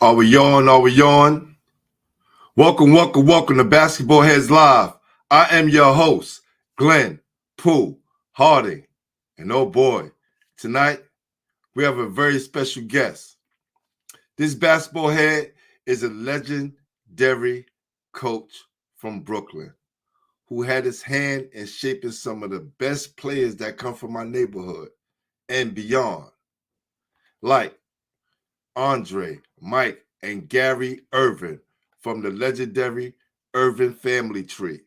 Are we on? Are we on? Welcome to Basketball Heads Live. I am your host, Glenn Pooh Harding. And oh boy, tonight we have a very special guest. This basketball head is a legendary coach from Brooklyn who had his hand in shaping some of the best players that come from my neighborhood and beyond, like Andre, Mike, and Gary Irvin from the legendary Irvin family tree.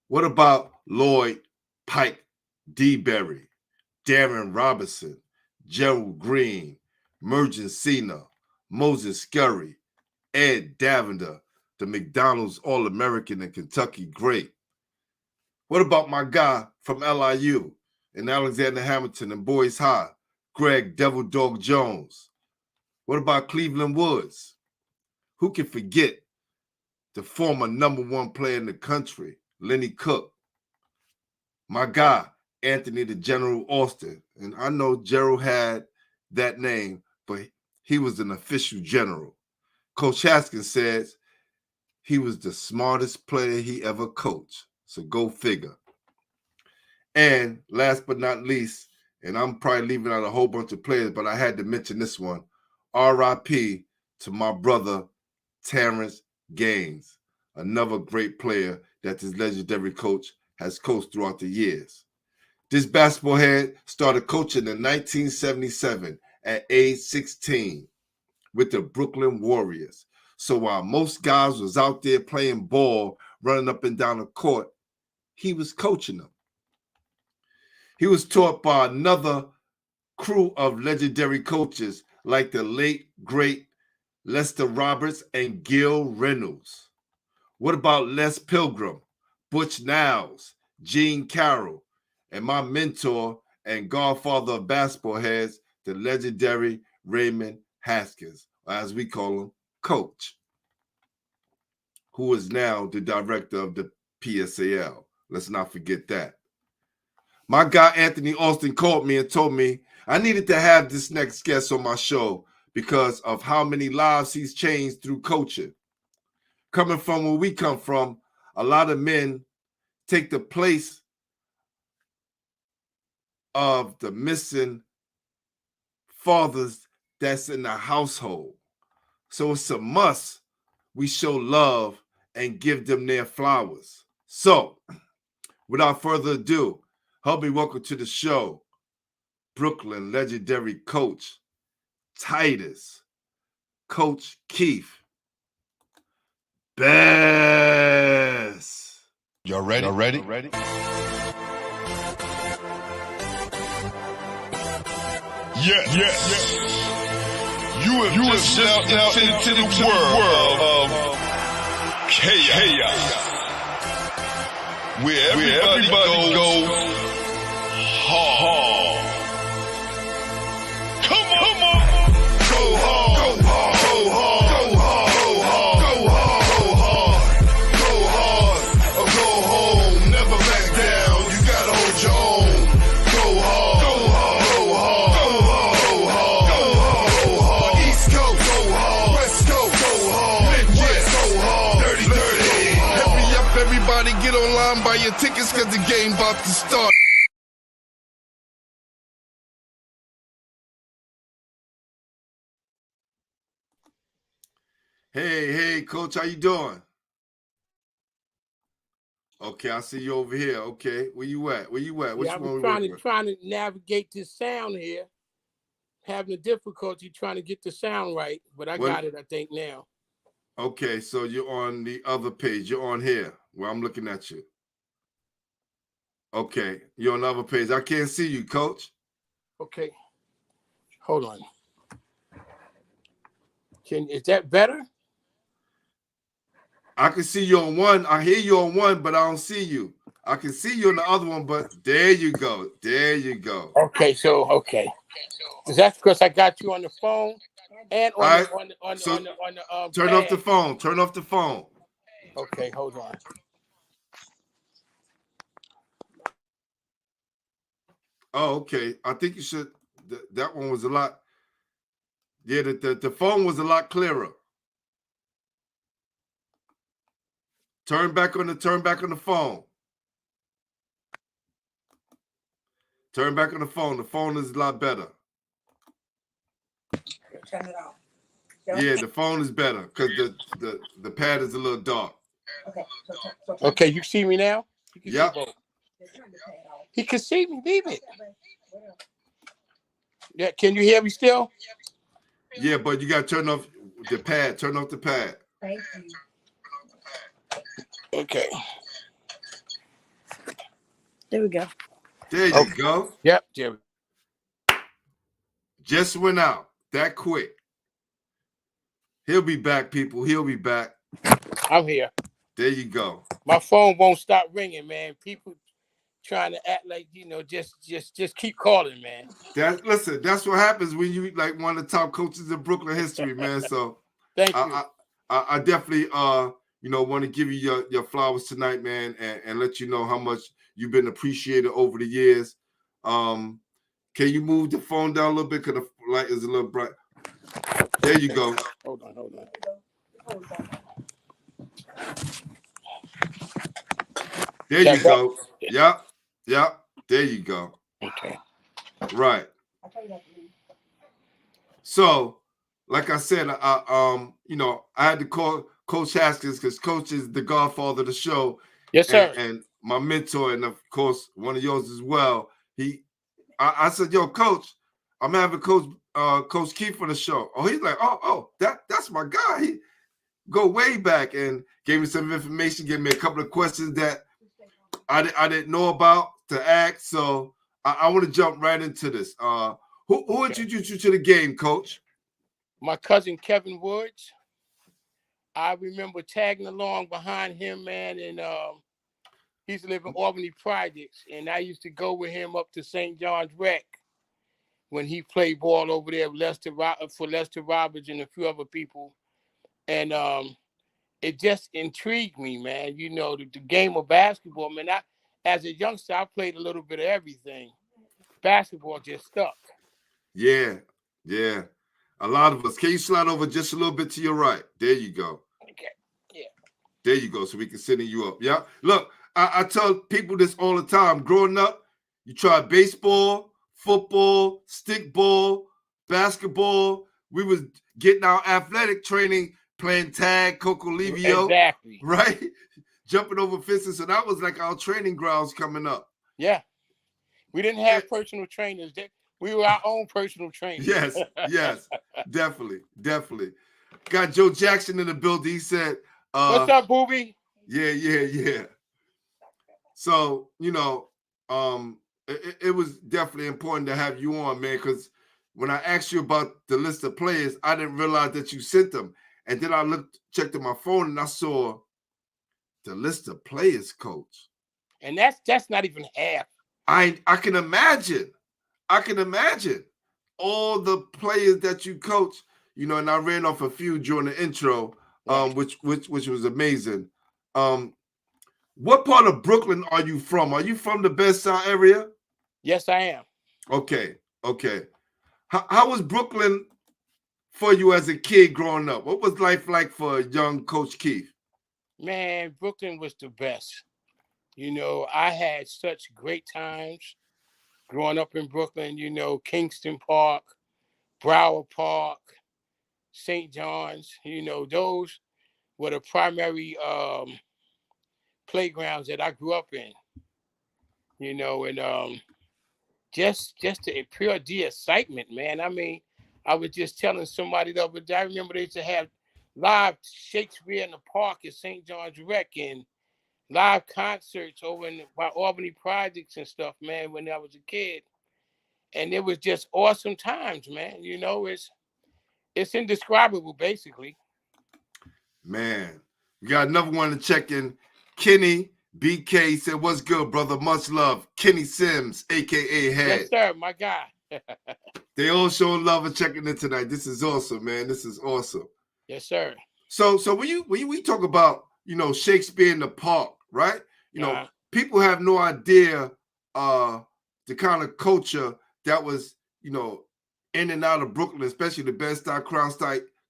What about Lloyd Pike DeBerry, Darren Robinson, Gerald Green, Mergen Cena, Moses Scurry, Ed Davender, the McDonald's All-American and Kentucky great? What about my guy from LIU and Alexander Hamilton and Boys High, Greg Devil Dog Jones? What about Cleveland Woods? Who can forget the former #1 player in the country, Lenny Cook? My guy, Anthony the General Austin. And I know Gerald had that name, but he was an official general. Coach Haskins says he was the smartest player he ever coached. So go figure. And last but not least, and I'm probably leaving out a whole bunch of players, but I had to mention this one. RIP to my brother, Terrence Gaines, another great player that this legendary coach has coached throughout the years. This basketball head started coaching in 1977 at age 16 with the Brooklyn Warriors. So while most guys was out there playing ball, running up and down the court, he was coaching them. He was taught by another crew of legendary coaches like the late, great Lester Roberts and Gil Reynolds. What about Les Pilgrim, Butch Niles, Gene Carroll, and my mentor and godfather of basketball heads, the legendary Raymond Haskins, or as we call him, Coach, who is now the director of the PSAL. Let's not forget that. My guy Anthony Austin called me and told me I needed to have this next guest on my show because of how many lives he's changed through coaching. Coming from where we come from, a lot of men take the place of the missing fathers that's in the household. So it's a must we show love and give them their flowers. So, without further ado, help me welcome to the show, Brooklyn legendary coach, Tydess, Coach Keith Bess. Y'all ready? Y'all ready? Yes. You have just stepped into the world of chaos. Where everybody goes hard. Come on. Go hard. Go hard. Go hard. Go hard. Go hard. Go hard. Or go home. Never back down. You gotta hold your own. Go hard. Go hard. Go hard. Go hard. Go hard. East Coast. Go hard. West Coast. Go hard. Midwest. Go hard. Dirty. Hurry up, everybody. Get online, buy your tickets, cause the game about to start. Hey, Coach, how you doing? Okay, I see you over here. Okay, where you at? Which I'm one? trying to navigate this sound here. Having a difficulty trying to get the sound right, but I got it, I think, now. Okay, so you're on the other page. You're on here where I'm looking at you. Okay, you're on the other page. I can't see you, Coach. Okay. Hold on. Is that better? I can see you on one. I hear you on one, but I don't see you. I can see you on the other one, but there you go. Okay. Is that because I got you on the phone and on the turn pad? off the phone. Okay, hold on. Oh, okay. I think you should. That one was a lot. Yeah, the phone was a lot clearer. Turn back on the phone. Turn back on the phone. The phone is a lot better. Turn it off. Yeah, the phone is better because the pad is a little dark. Okay. Okay, you see me now? You can Yep. see both. Just turn the pad off. He can see me. Leave it. Yeah, can you hear me still? Yeah, but you got to turn off the pad. Turn off the pad. Thank you. Okay. There we go. There you go. Yep, Jerry. Just went out that quick. He'll be back, people. He'll be back. I'm here. There you go. My phone won't stop ringing, man. People trying to act like, just keep calling, man. Listen, that's what happens when you like one of the top coaches in Brooklyn history, man. So Thank you. I definitely want to give you your flowers tonight, man, and let you know how much you've been appreciated over the years. Can you move the phone down a little bit because the light is a little bright? There you go. Hold on. There you go. Yep. There you go. Okay. Right. So, like I said, I had to call Coach Haskins because Coach is the godfather of the show. Yes, sir. And my mentor, and of course one of yours as well. I said, "Yo, Coach, I'm having Coach Keith for the show." Oh, he's like, "Oh, that's my guy." He go way back and gave me some information, gave me a couple of questions that I didn't know about to ask. So I want to jump right into this. Who introduced you to the game, Coach? My cousin Kevin Woods. I remember tagging along behind him, man, and he used to live in Albany Projects, and I used to go with him up to St. John's Rec when he played ball over there for Lester Roberts and a few other people. And it just intrigued me, man. You know, the game of basketball, man. As a youngster, I played a little bit of everything. Basketball just stuck. Yeah. A lot of us. Can you slide over just a little bit to your right? There you go. Okay. Yeah. There you go. So we can send you up. Yeah. Look, I tell people this all the time. Growing up, you tried baseball, football, stickball, basketball. We was getting our athletic training, playing tag, Coco Livio. Exactly. Right? Jumping over fences. So that was like our training grounds coming up. Yeah. We didn't have personal trainers. We were our own personal trainers. Yes. Definitely. Got Joe Jackson in the building. He said, "What's up, Booby?" Yeah. So, it was definitely important to have you on, man, because when I asked you about the list of players, I didn't realize that you sent them. And then I checked on my phone, and I saw the list of players, Coach. And that's not even half. I can imagine. All the players that you coach, and I ran off a few during the intro, which was amazing. What part of Brooklyn are you from? Are you from the Best Side area? Yes, I am. Okay. How was Brooklyn for you as a kid growing up? What was life like for young Coach Keith? Man, Brooklyn was the best. I had such great times growing up in Brooklyn. Kingston Park, Broward Park, St. John's. Those were the primary playgrounds that I grew up in. And just the pure excitement, man. I mean, I was just telling somebody the other day, I remember they used to have live Shakespeare in the park at St. John's Rec and live concerts over by Albany Projects and stuff, man, when I was a kid. And it was just awesome times, man. It's indescribable, basically. Man, we got another one to check in. Kenny BK said, "What's good, brother? Much love." Kenny Sims, a.k.a. Head. Yes, sir, my guy. They all showing love and checking in tonight. This is awesome, man. This is awesome. Yes, sir. So when we talk about, Shakespeare in the park, right? People have no idea the kind of culture that was, in and out of Brooklyn, especially the Bed-Stuy,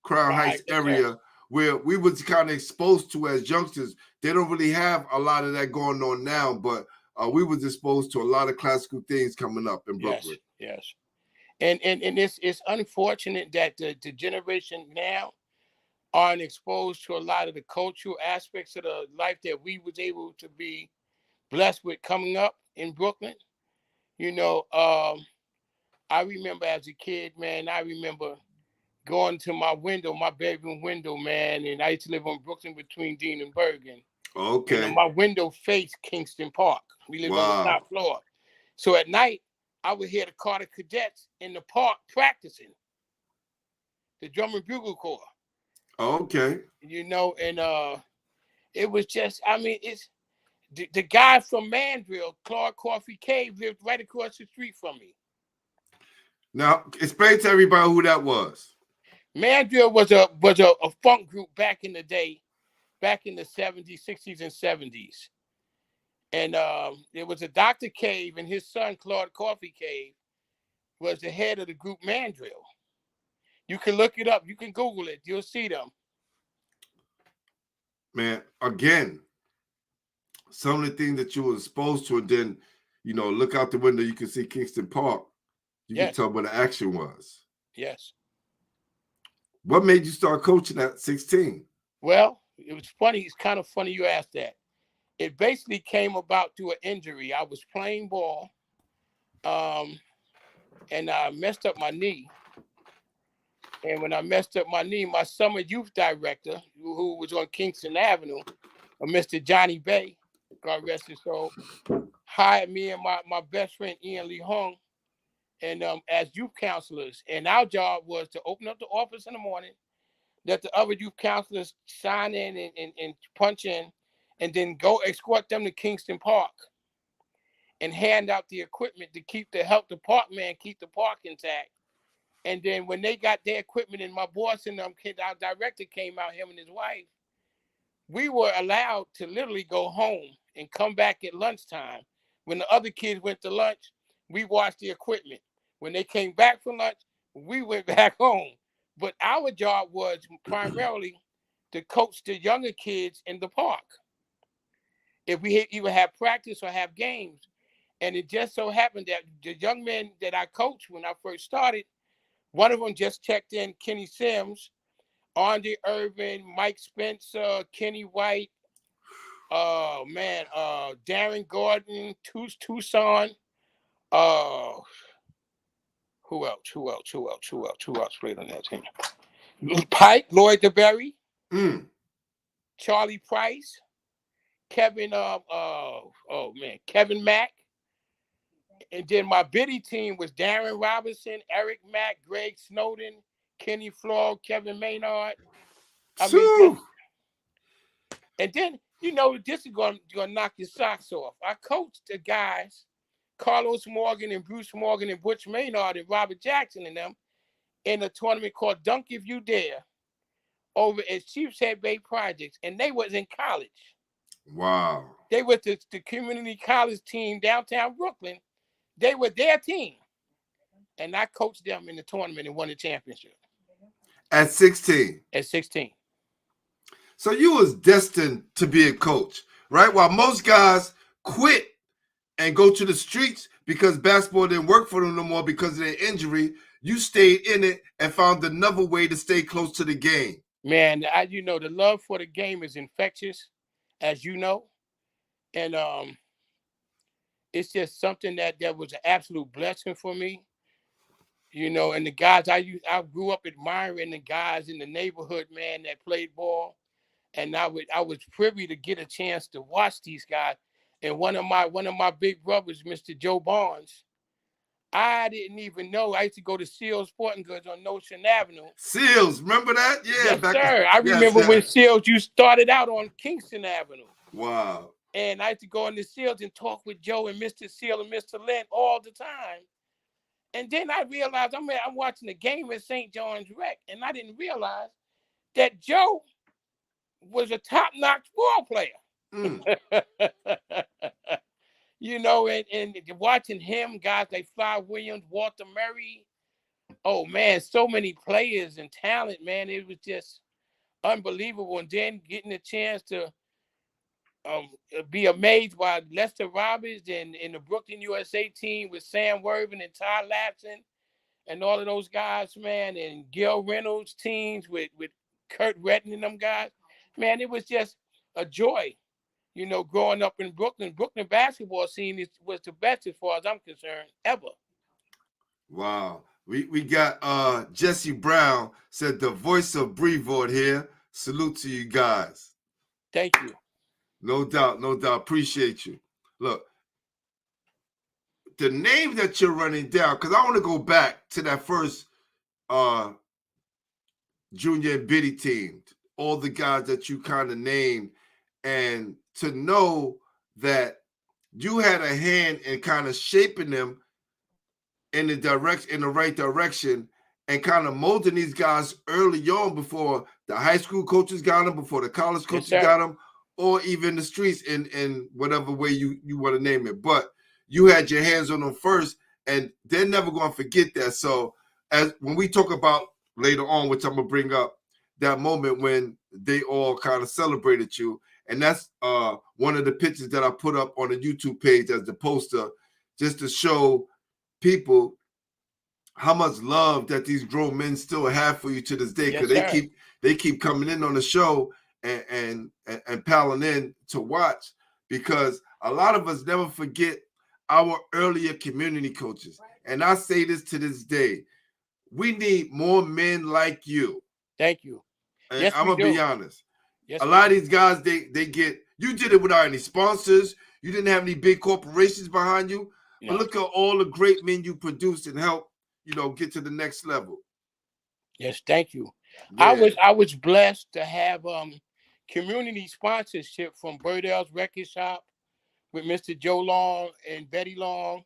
Crown Heights Yes, area, where we was kind of exposed to as youngsters. They don't really have a lot of that going on now, but we was exposed to a lot of classical things coming up in Brooklyn. Yes. And it's unfortunate that the generation now aren't exposed to a lot of the cultural aspects of the life that we was able to be blessed with coming up in Brooklyn. You know, I remember as a kid, man, I remember going to my bedroom window, man, and I used to live on Brooklyn between Dean and Bergen. Okay. You know, my window faced Kingston Park. We lived on the top floor. So at night, I would hear the Carter Cadets in the park practicing the drum and bugle corps. Okay. You know, and it was just, I mean, it's the guy from Mandrill, Clark Coffee Cave, lived right across the street from me. Now, explain to everybody who that was. Mandrill was a funk group back in the day, back in the 70s, 60s, and 70s. And there was a Dr. Cave, and his son, Claude Coffee Cave, was the head of the group Mandrill. You can look it up. You can Google it. You'll see them. Man, again, some of the things that you were exposed to, and then, you know, look out the window, you can see Kingston Park. You can tell where the action was. Yes. What made you start coaching at 16? Well, it was funny. It's kind of funny you asked that. It basically came about through an injury. I was playing ball, and I messed up my knee. And when I messed up my knee, my summer youth director, who was on Kingston Avenue, Mr. Johnny Bay, God rest his soul, hired me and my best friend Ian Lee Hung, and as youth counselors. And our job was to open up the office in the morning, let the other youth counselors sign in and punch in, and then go escort them to Kingston Park and hand out the equipment to help the park man keep the park intact. And then when they got their equipment and my boss and our director came out, him and his wife, we were allowed to literally go home and come back at lunchtime. When the other kids went to lunch, we watched the equipment. When they came back from lunch, we went back home. But our job was primarily to coach the younger kids in the park. If we either have practice or have games. And it just so happened that the young men that I coached when I first started, one of them just checked in, Kenny Sims, Andre Irvin, Mike Spencer, Kenny White, Darren Gordon, Tucson, who else played on that team? Pike, Lloyd DeBerry, Charlie Price, Kevin Mack. And then my biddy team was Darren Robinson, Eric Mack, Greg Snowden, Kenny Floyd, Kevin Maynard. And then, you know, this is going to knock your socks off. I coached the guys, Carlos Morgan and Bruce Morgan and Butch Maynard and Robert Jackson and them in a tournament called Dunk If You Dare over at Sheepshead Bay Projects. And they was in college. Wow. They were the community college team downtown Brooklyn. They were their team. And I coached them in the tournament and won the championship. At 16? At 16. So you was destined to be a coach, right? While most guys quit and go to the streets because basketball didn't work for them no more because of their injury, you stayed in it and found another way to stay close to the game. Man, the love for the game is infectious, as you know. And it's just something that was an absolute blessing for me. You know, and the guys I grew up admiring the guys in the neighborhood, man, that played ball. And I was privy to get a chance to watch these guys. And one of my big brothers, Mr. Joe Barnes, I didn't even know. I used to go to Seals Sporting Goods on Notion Avenue. Seals, remember that? Yeah. Yes, sir. I remember when Seals, you started out on Kingston Avenue. Wow. And I used to go into Seals and talk with Joe and Mr. Seal and Mr. Lynn all the time. And then I realized I'm watching the game at St. John's Rec, and I didn't realize that Joe was a top-notch ball player. You know, and watching him, guys like Fly Williams, Walter Murray, Oh man, so many players and talent, man. It was just unbelievable. And then getting a chance to be amazed by Lester Roberts and the Brooklyn USA team with Sam Worthing and Ty Lapson and all of those guys, man, and Gil Reynolds teams with Kurt Redden and them guys. Man, it was just a joy, you know, growing up in Brooklyn. Brooklyn basketball scene was the best as far as I'm concerned ever. Wow. We got Jesse Brown said the voice of Brevoort here. Salute to you guys. Thank you. No doubt, no doubt. Appreciate you. Look, the name that you're running down, because I want to go back to that first junior and biddy team, all the guys that you kind of named, and to know that you had a hand in kind of shaping them in the right direction, and kind of molding these guys early on before the high school coaches got them, before the college coaches got them, or even the streets in whatever way you want to name it. But you had your hands on them first, and they're never going to forget that. So as when we talk about later on, which I'm going to bring up, that moment when they all kind of celebrated you, and that's one of the pictures that I put up on the YouTube page as the poster, just to show people how much love that these grown men still have for you to this day, because they keep coming in on the show and piling in to watch, because a lot of us never forget our earlier community coaches. And I say this to this day, we need more men like you. Thank you. And yes, I'm gonna be honest. Yes, a lot of these guys, they get, you did it without any sponsors, you didn't have any big corporations behind you. But look at all the great men you produced and helped, you know, get to the next level. Yes, thank you. Yeah. I was blessed to have community sponsorship from Birdell's Record Shop with Mr. Joe Long and Betty Long,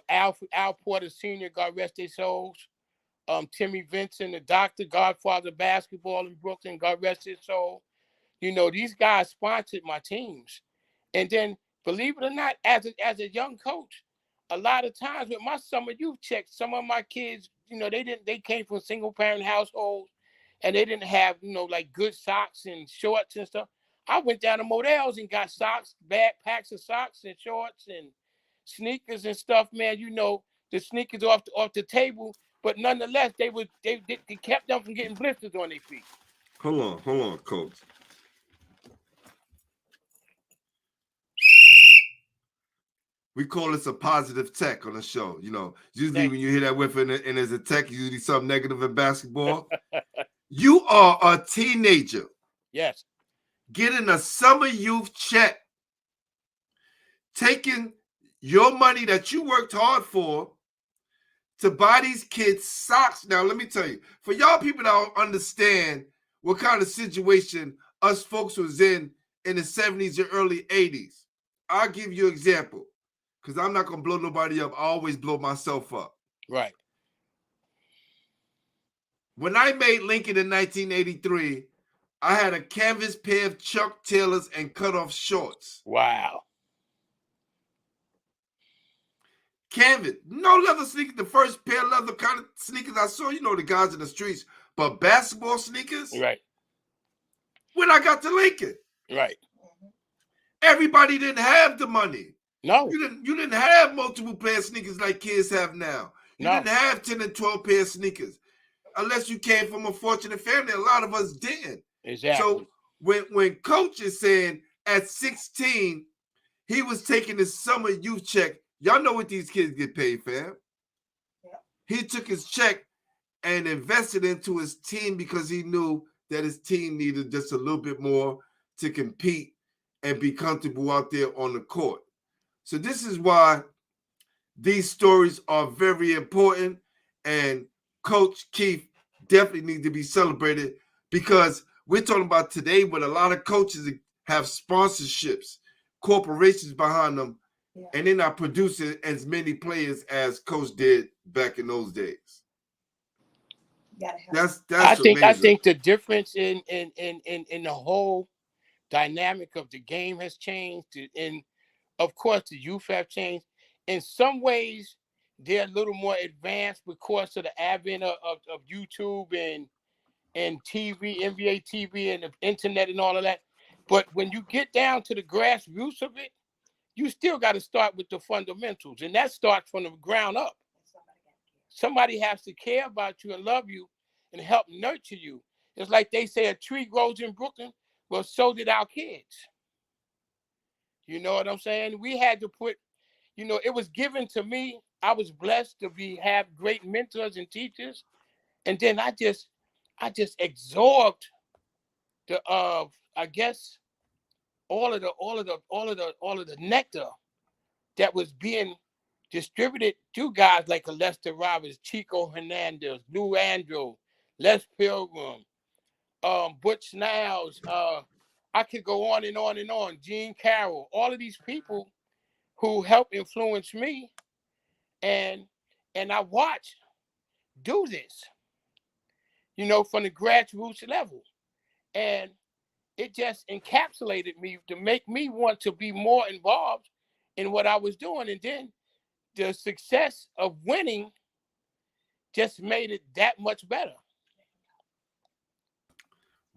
Al Porter Sr., God rest their souls, Timmy Vincent, the doctor, Godfather basketball in Brooklyn, God rest his soul. You know, these guys sponsored my teams. And then, believe it or not, as a young coach, a lot of times with my summer youth checks, some of my kids, you know, they came from single parent households, and they didn't have, you know, like good socks and shorts and stuff. I went down to Modell's and got socks, backpacks of socks and shorts and sneakers and stuff, man. You know, the sneakers off the table, but nonetheless, they kept them from getting blisters on their feet. Hold on, coach. We call this a positive tech on the show. You know, usually when you hear that whiff and there's a tech, usually something negative in basketball. You are a teenager. Yes. Getting a summer youth check, taking your money that you worked hard for to buy these kids socks. Now, let me tell you, for y'all people that don't understand what kind of situation us folks was in the 70s and early 80s, I'll give you an example, because I'm not going to blow nobody up. I always blow myself up. Right. When I made Lincoln in 1983, I had a canvas pair of Chuck Taylors and cutoff shorts. Wow. Canvas, no leather sneakers. The first pair of leather kind of sneakers I saw, you know, the guys in the streets, but basketball sneakers. Right. When I got to Lincoln, right. Everybody didn't have the money. No. You didn't have multiple pair of sneakers like kids have now. You didn't have 10 and 12 pair of sneakers. Unless you came from a fortunate family, a lot of us didn't. Exactly. So when Coach is saying at 16, he was taking his summer youth check, y'all know what these kids get paid, fam. Yeah. He took his check and invested into his team because he knew that his team needed just a little bit more to compete and be comfortable out there on the court. So this is why these stories are very important, and Coach Keith definitely needs to be celebrated, because we're talking about today when a lot of coaches have sponsorships, corporations behind them, and they're not producing as many players as Coach did back in those days. That's I amazing. think the difference in the whole dynamic of the game has changed, and of course the youth have changed. In some ways, they're a little more advanced because of the advent of YouTube and TV, NBA TV, and the internet and all of that. But when you get down to the grassroots of it, you still got to start with the fundamentals, and that starts from the ground up. Somebody has to care about you and love you and help nurture you. It's like they say a tree grows in Brooklyn. Well, so did our kids. You know what I'm saying? We had to put, it was given to me. I was blessed to have great mentors and teachers. And then I just absorbed the I guess all of the nectar that was being distributed to guys like Lester Roberts, Chico Hernandez, Lou Andrew, Les Pilgrim, Butch Niles, I could go on and on and on, Gene Carroll, all of these people who helped influence me, and I watched do this, from the grassroots level. And it just encapsulated me to make me want to be more involved in what I was doing. And then the success of winning just made it that much better.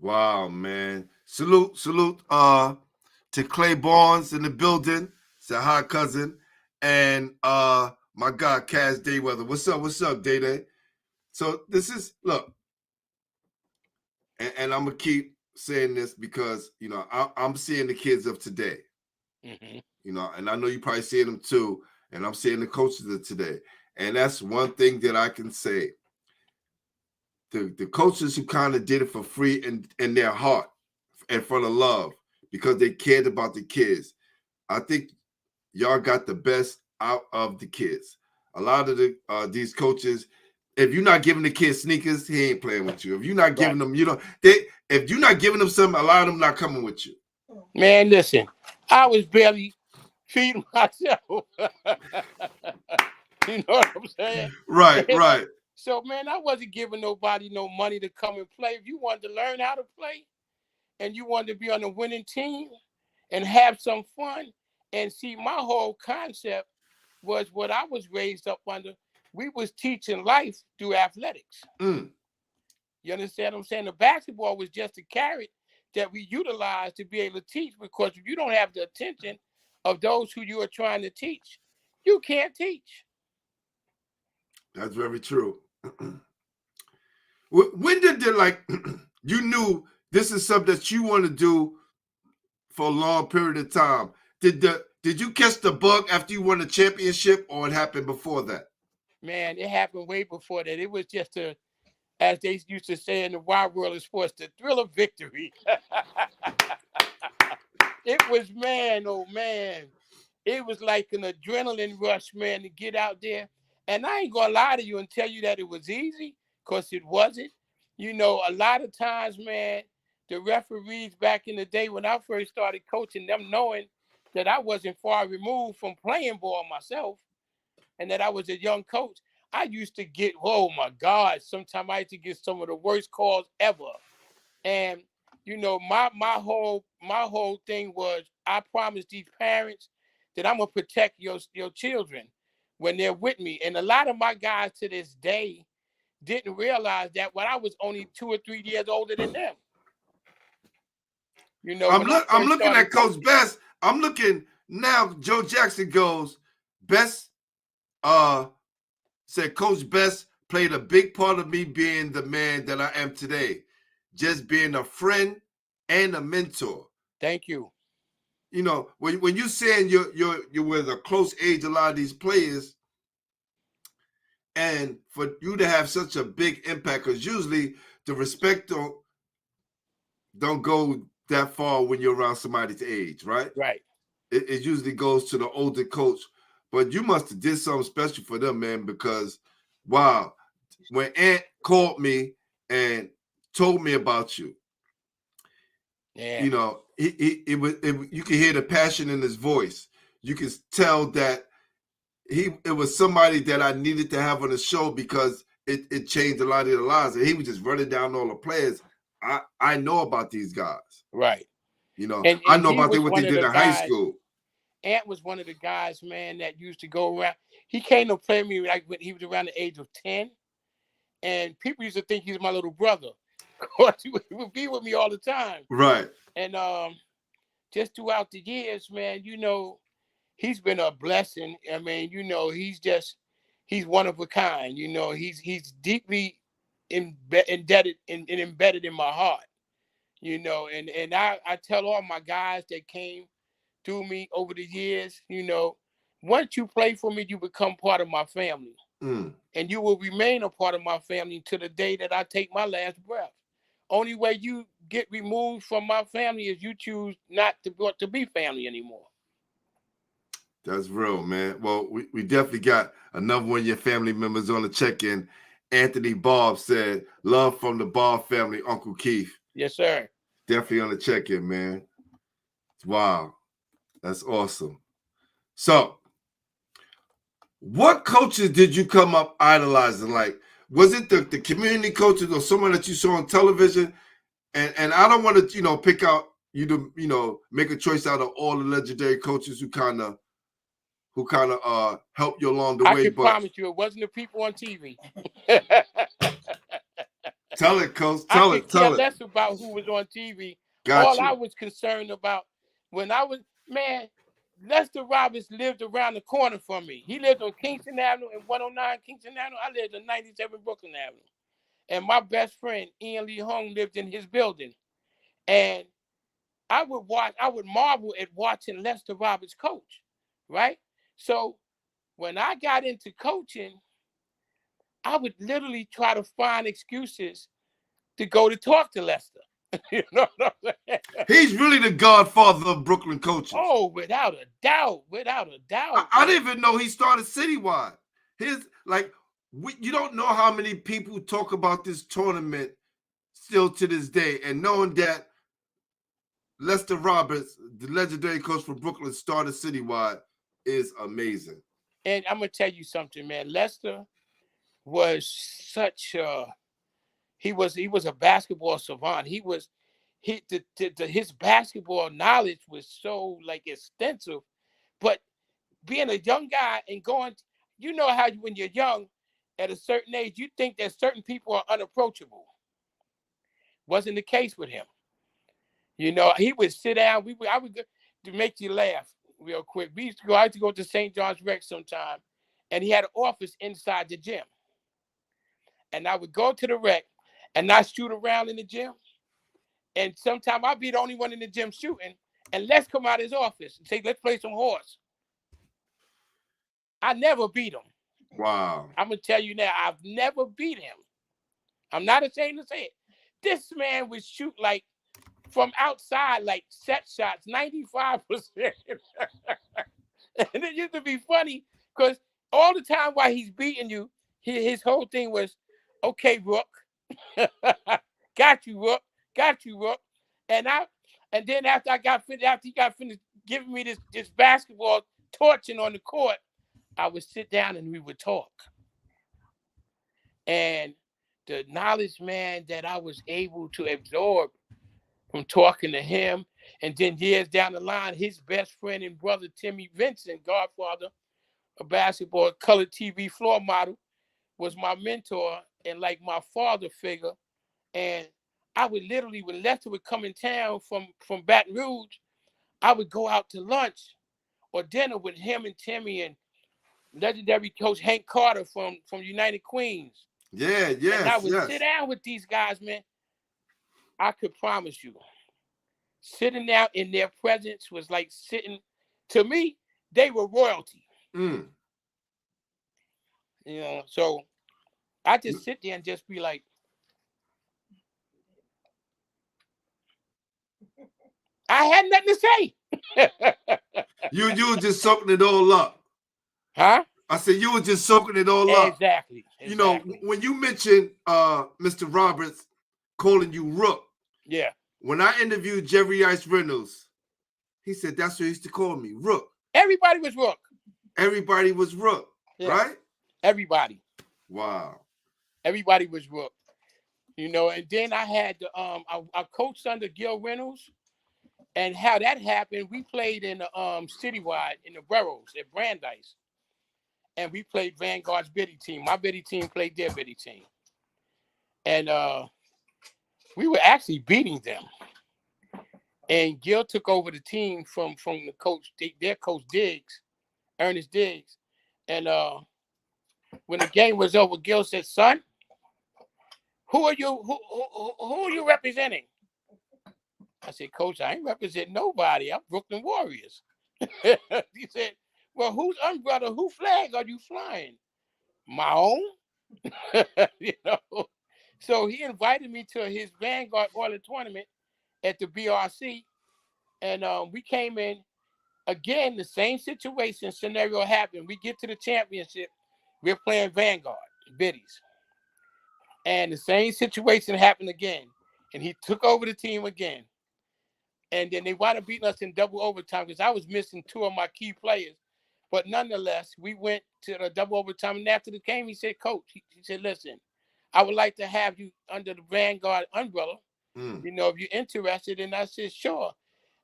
Wow, man. Salute to Clay Barnes in the building. Say hi, cousin. And my guy, Cass Dayweather. What's up, Day? So this is, look, and I'm going to keep saying this because, I'm seeing the kids of today. Mm-hmm. And I know you probably see them too. And I'm seeing the coaches of today. And that's one thing that I can say. The coaches who kind of did it for free in their heart and for the love because they cared about the kids. I think y'all got the best out of the kids. A lot of these coaches, if you're not giving the kids sneakers, he ain't playing with you. If you're not giving them, if you're not giving them something, a lot of them not coming with you. Man, listen, I was barely feeding myself. You know what I'm saying? Right. So, man, I wasn't giving nobody no money to come and play. If you wanted to learn how to play and you wanted to be on a winning team and have some fun, and see, my whole concept was what I was raised up under. We was teaching life through athletics. You understand what I'm saying? The basketball was just a carrot that we utilized to be able to teach, because if you don't have the attention of those who you are trying to teach, you can't teach. That's very true. When did you knew this is something that you want to do for a long period of time? Did you catch the bug after you won the championship, or it happened before that? Man, it happened way before that. It was just as they used to say in the wide world of sports, the thrill of victory. It was, man, oh man, it was like an adrenaline rush, man, to get out there. And I ain't gonna lie to you and tell you that it was easy, because it wasn't. A lot of times, man, the referees back in the day when I first started coaching, them knowing that I wasn't far removed from playing ball myself and that I was a young coach, I used to get, oh my God, sometimes I used to get some of the worst calls ever. And, my whole thing was, I promised these parents that I'm gonna protect your children when they're with me. And a lot of my guys to this day didn't realize that when I was only 2 or 3 years older than them. I'm looking at Coach Bess. I'm looking now. Joe Jackson goes, Bess said, Coach Bess played a big part of me being the man that I am today. Just being a friend and a mentor. Thank you. When you're saying you're with a close age, a lot of these players, and for you to have such a big impact, because usually the respect don't go that far when you're around somebody's age, right? Right. It usually goes to the older coach, but you must have did something special for them, man, because wow, when Ant called me and told me about you, yeah, you can hear the passion in his voice. You can tell that it was somebody that I needed to have on the show, because it changed a lot of their lives. And he was just running down all the players. I know about these guys. Right. And I know about what they did in high school. Ant was one of the guys, man, that used to go around. he came to play me like when he was around the age of 10. And people used to think he's my little brother. Of course, he would be with me all the time. Right. And just throughout the years, man, you know, he's been a blessing. I mean, you know, he's one of a kind. You know, he's deeply indebted and embedded in my heart. You know, and I tell all my guys that came through me over the years, you know, once you play for me, you become part of my family. And you will remain a part of my family to the day that I take my last breath. Only way you get removed from my family is you choose not to be family anymore. That's real, man. Well, we definitely got another one of your family members on the check-in. Anthony Bob said, love from the Bob family, Uncle Keith. Yes, sir. Definitely on the check-in, man. Wow. That's awesome. So, what coaches did you come up idolizing? Like, was it the community coaches or someone that you saw on television? And I don't want to, you know, pick out you to, you know, make a choice out of all the legendary coaches who kind of helped you along the way. I can promise you it wasn't the people on TV. Tell it, Coach. Tell it. I could care less about who was on TV. All I was concerned about when I was, man, Lester Roberts lived around the corner from me. He lived on Kingston Avenue and 109 Kingston Avenue. I lived on 97 Brooklyn Avenue. And my best friend, Ian Lee Hong, lived in his building. And I would marvel at watching Lester Roberts coach, right? So when I got into coaching, I would literally try to find excuses to go to talk to Lester. You know what I'm saying? He's really the godfather of Brooklyn coaches. Oh, without a doubt. I didn't even know he started citywide. You don't know how many people talk about this tournament still to this day, and knowing that Lester Roberts, the legendary coach for Brooklyn, started citywide is amazing. And I'm gonna tell you something, man. Lester was such he was a basketball savant. His basketball knowledge was so like extensive, but being a young guy and going, you know how when you're young at a certain age, you think that certain people are unapproachable. Wasn't the case with him. You know, he would sit down. I would to make you laugh real quick. I used to go to St. John's Rec sometime, and he had an office inside the gym. And I would go to the rec and not shoot around in the gym. And sometimes I'd be the only one in the gym shooting, and Les come out of his office and say, let's play some horse. I never beat him. Wow. I'm going to tell you now, I've never beat him. I'm not ashamed to say it. This man would shoot like from outside, like set shots, 95%. And it used to be funny because all the time while he's beating you, his whole thing was, okay, Rook. Got you, Rook. And then after he got finished giving me this basketball torching on the court, I would sit down and we would talk. And the knowledge, man, that I was able to absorb from talking to him, and then years down the line, his best friend and brother, Timmy Vincent, godfather of basketball, colored TV floor model, was my mentor and like my father figure. And I would literally, when Lester would come in town from Baton Rouge, I would go out to lunch or dinner with him and Timmy and legendary coach Hank Carter from United Queens. Yeah, yes, and I would sit down with these guys, man. I could promise you, sitting down in their presence was like sitting, to me, they were royalty. You know, so I just sit there and just be like, I had nothing to say. You were just soaking it all up. Huh? I said you were just soaking it all up. Exactly. You know, when you mentioned Mr. Roberts calling you Rook. Yeah. When I interviewed Jerry Ice Reynolds, he said that's what he used to call me, Rook. Everybody was Rook. Everybody was Rook, right? Everybody. Wow. Everybody was Rook. You know, and then I had I coached under Gil Reynolds, and how that happened, we played in the citywide in the boroughs at Brandeis. and we played Vanguard's biddy team. My biddy team played their biddy team. And we were actually beating them. And Gil took over the team from the coach, their coach Diggs, Ernest Diggs. And when the game was over, Gil said, "Son, who are you? Who are you representing?" I said, "Coach, I ain't representing nobody. I'm Brooklyn Warriors." He said, "Well, whose umbrella, who flag are you flying?" "My own." You know. So he invited me to his Vanguard Oiler tournament at the BRC, and we came in. Again, the same scenario happened. We get to the championship. We're playing Vanguard, biddies. And the same situation happened again. And he took over the team again. And then they wound up beating us in double overtime because I was missing 2 of my key players. But nonetheless, we went to the double overtime. And after the game, he said, "Coach," he said, "listen, I would like to have you under the Vanguard umbrella. You know, if you're interested." And I said, "Sure."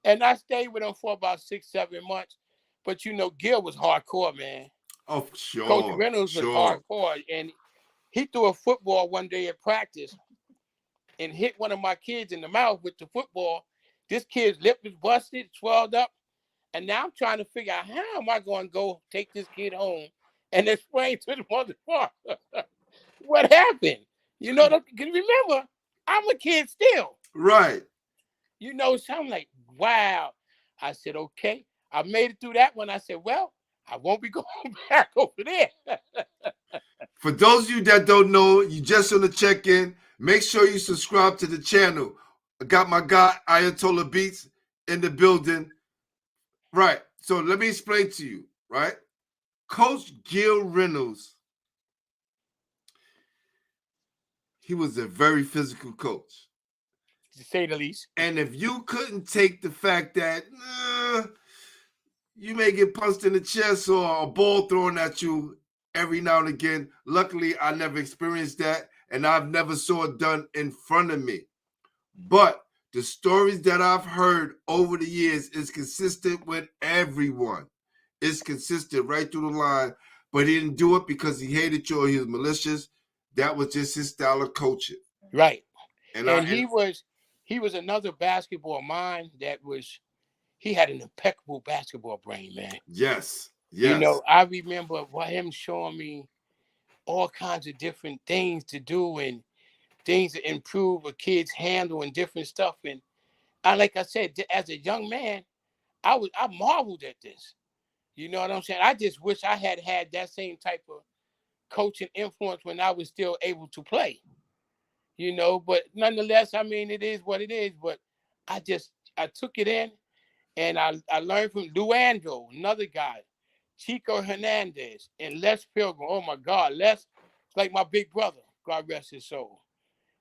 And I stayed with him for about 6, 7 months. But, you know, Gil was hardcore, man. Oh, sure. Coach Reynolds was hardcore. And he threw a football one day at practice and hit one of my kids in the mouth with the football. This kid's lip was busted, swelled up. And now I'm trying to figure out, how am I going to go take this kid home and explain to the motherfucker what happened? You know, because remember, I'm a kid still. Right. You know, so I'm like, wow. I said, okay. I made it through that one. I said, well, I won't be going back over there. For those of you that don't know, you just want to check in, make sure you subscribe to the channel. I got my guy Ayatollah Beats in the building. Right. So let me explain to you, right? Coach Gil Reynolds, he was a very physical coach, to say the least. And if you couldn't take the fact that you may get punched in the chest or a ball thrown at you every now and again, luckily I never experienced that, and I've never saw it done in front of me. But the stories that I've heard over the years is consistent with everyone. It's consistent right through the line, but he didn't do it because he hated you or he was malicious. That was just his style of coaching. Right. And he was another basketball mind that he had an impeccable basketball brain, man. Yes. You know, I remember him showing me all kinds of different things to do and things to improve a kid's handle and different stuff. And like I said, as a young man, I marveled at this. You know what I'm saying? I just wish I had that same type of coaching influence when I was still able to play. You know, but nonetheless, I mean, it is what it is. But I took it in, and I learned from Luandro, another guy, Chico Hernandez, and Les Pilgrim. Oh my God, Les, like my big brother, God rest his soul.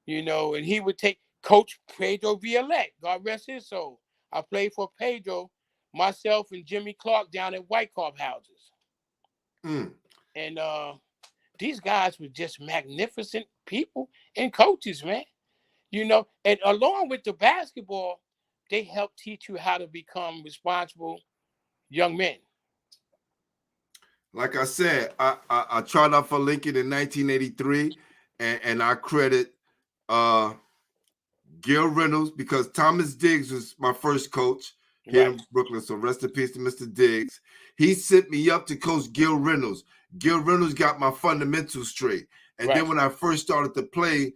You know, and he would take Coach Pedro Violette, God rest his soul. I played for Pedro, myself, and Jimmy Clark down at White Carp houses. And these guys were just magnificent people and coaches, man. You know, and along with the basketball, they help teach you how to become responsible young men. Like I said, I tried out for Lincoln in 1983, and I credit Gil Reynolds because Thomas Diggs was my first coach here in Brooklyn. So rest in peace to Mr. Diggs. He sent me up to Coach Gil Reynolds. Gil Reynolds got my fundamentals straight. And then when I first started to play,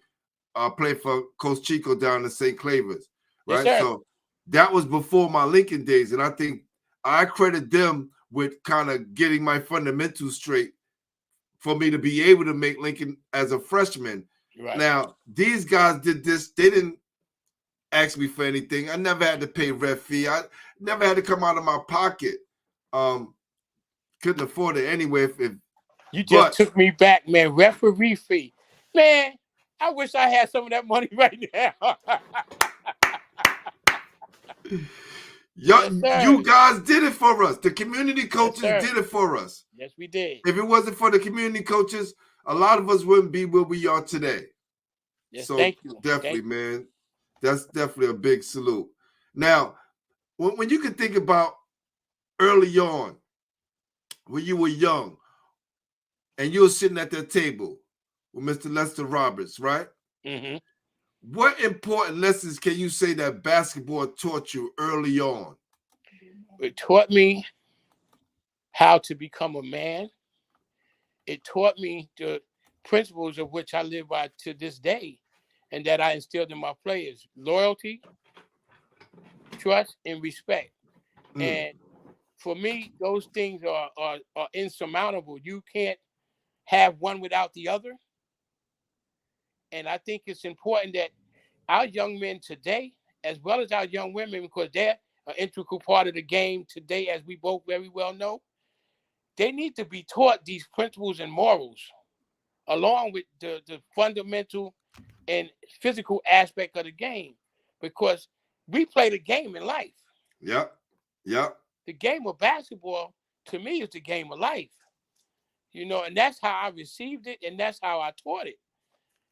I played for Coach Chico down in St. Clavers. Right. Yes, so that was before my Lincoln days. And I think I credit them with kind of getting my fundamentals straight for me to be able to make Lincoln as a freshman. Right. Now, these guys did this. They didn't ask me for anything. I never had to pay ref fee. I never had to come out of my pocket. Couldn't afford it anyway. You just took me back, man. Referee fee. Man, I wish I had some of that money right now. You guys did it for us. The community coaches did it for us. Yes, we did. If it wasn't for the community coaches, a lot of us wouldn't be where we are today. Yes, so thank you. Definitely, man. That's definitely a big salute. Now, when you can think about early on, when you were young, and you're sitting at that table with Mr. Lester Roberts, right? Mm-hmm. What important lessons can you say that basketball taught you early on? It taught me how to become a man. It taught me the principles of which I live by to this day, and that I instilled in my players: loyalty, trust, and respect. And for me, those things are insurmountable. You can't have one without the other. And I think it's important that our young men today, as well as our young women, because they're an integral part of the game today, as we both very well know, they need to be taught these principles and morals, along with the fundamental and physical aspect of the game, because we play the game in life. Yep. Yep. The game of basketball, to me, is the game of life. You know, and that's how I received it, and that's how I taught it.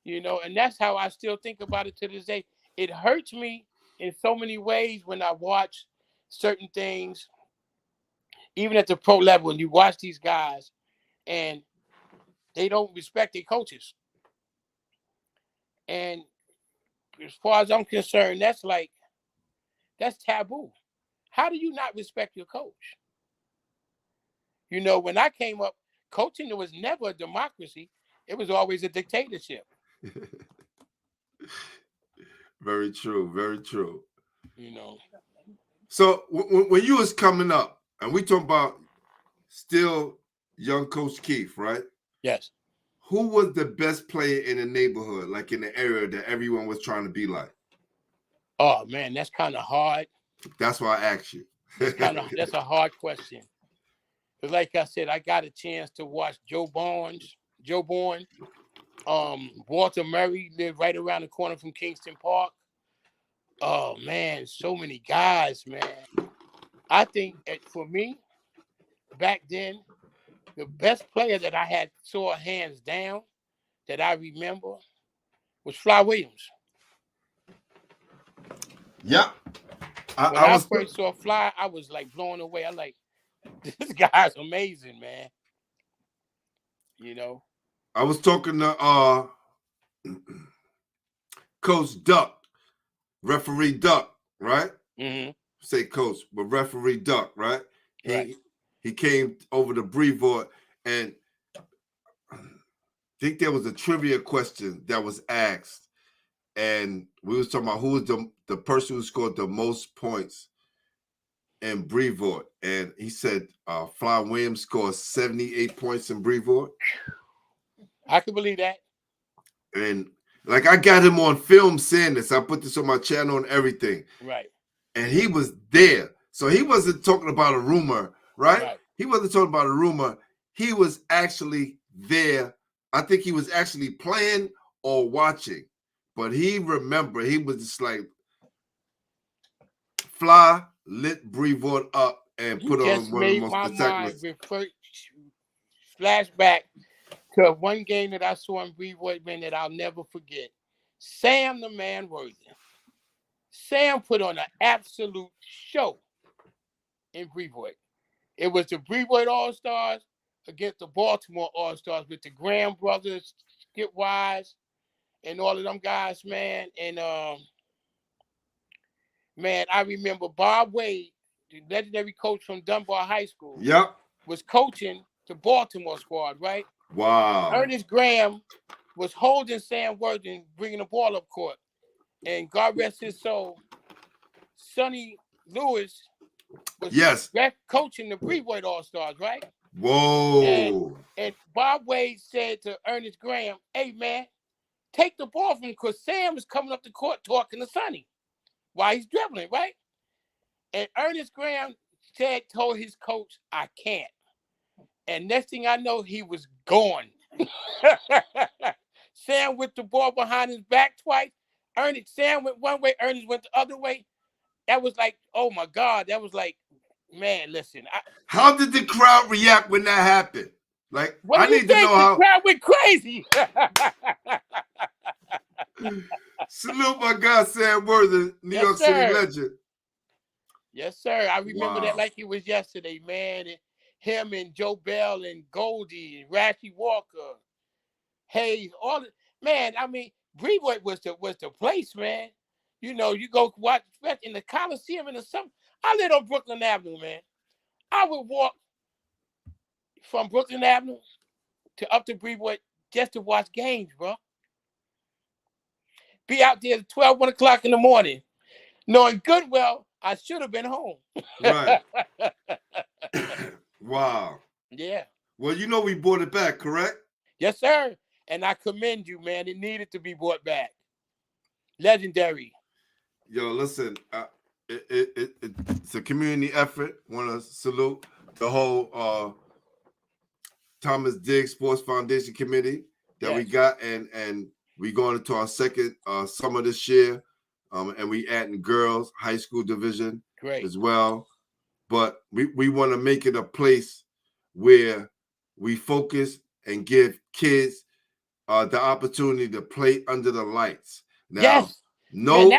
You know, and that's how I still think about it to this day. It hurts me in so many ways when I watch certain things, even at the pro level, and you watch these guys and they don't respect their coaches. And as far as I'm concerned, that's taboo. How do you not respect your coach? You know, when I came up, coaching, it was never a democracy. It was always a dictatorship. Very true. Very true. You know. So when you was coming up, and we talking about still young Coach Keith, right? Yes. Who was the best player in the neighborhood, like in the area that everyone was trying to be like? Oh man, that's kind of hard. That's why I asked you. That's a hard question. Because like I said, I got a chance to watch Joe Bourne. Walter Murray lived right around the corner from Kingston Park. Oh man, so many guys, man. I think for me, back then, the best player that I saw hands down that I remember was Fly Williams. Yeah. When I first saw Fly, I was like blown away. I'm like, this guy's amazing, man. You know. I was talking to Coach Duck, referee Duck, right? Mm-hmm. Say coach, but referee Duck, right? Right. He came over to Brevard, and I think there was a trivia question that was asked, and we was talking about who was the person who scored the most points in Brevard, and he said Fly Williams scored 78 points in Brevard. I can believe that. And like I got him on film saying this. I put this on my channel and everything. Right. And he was there. So he wasn't talking about a rumor, right? He wasn't talking about a rumor. He was actually there. I think he was actually playing or watching. But he remembered, he was just like, Fly lit Brevard up and put on one of the most spectacular. Flashback to one game that I saw in Brevard, man, that I'll never forget. Sam the Man Worthy. Sam put on an absolute show in Brevard. It was the Brevard All-Stars against the Baltimore All-Stars with the Graham brothers, Skip Wise, and all of them guys, man. And man, I remember Bob Wade, the legendary coach from Dunbar High School, was coaching the Baltimore squad, right? Wow. Ernest Graham was holding Sam Worthy and bringing the ball up court. And God rest his soul, Sonny Lewis was coaching the Brevard All-Stars, right? Whoa. And Bob Wade said to Ernest Graham, hey, man, take the ball from him because Sam is coming up the court talking to Sonny while he's dribbling, right? And Ernest Graham told his coach, I can't. And next thing I know, he was gone. Sam with the ball behind his back twice. Sam went one way, Ernest went the other way. That was like, oh my God. That was like, man, listen. How did the crowd react when that happened? Like, I need to know how. The crowd went crazy. Salute my guy, Sam Worthy, New York City legend. Yes, sir. I remember that like it was yesterday, man. And him and Joe Bell and Goldie and Rashy Walker, Hayes, all the, man, I mean, Brevoort was the place, man. You know, you go watch in the Coliseum in the summer. I lived on Brooklyn Avenue, man. I would walk from Brooklyn Avenue to up to Brevoort just to watch games, bro. Be out there at 12, 1 o'clock in the morning, knowing good well I should have been home. Right. Wow. Yeah. Well, you know we brought it back, correct? Yes, sir. And I commend you, man. It needed to be brought back. Legendary. Yo, listen, it's a community effort. Want to salute the whole Thomas Diggs Sports Foundation Committee that we got, and we going into our second summer this year, and we adding girls high school division as well. But we want to make it a place where we focus and give kids the opportunity to play under the lights. Now, no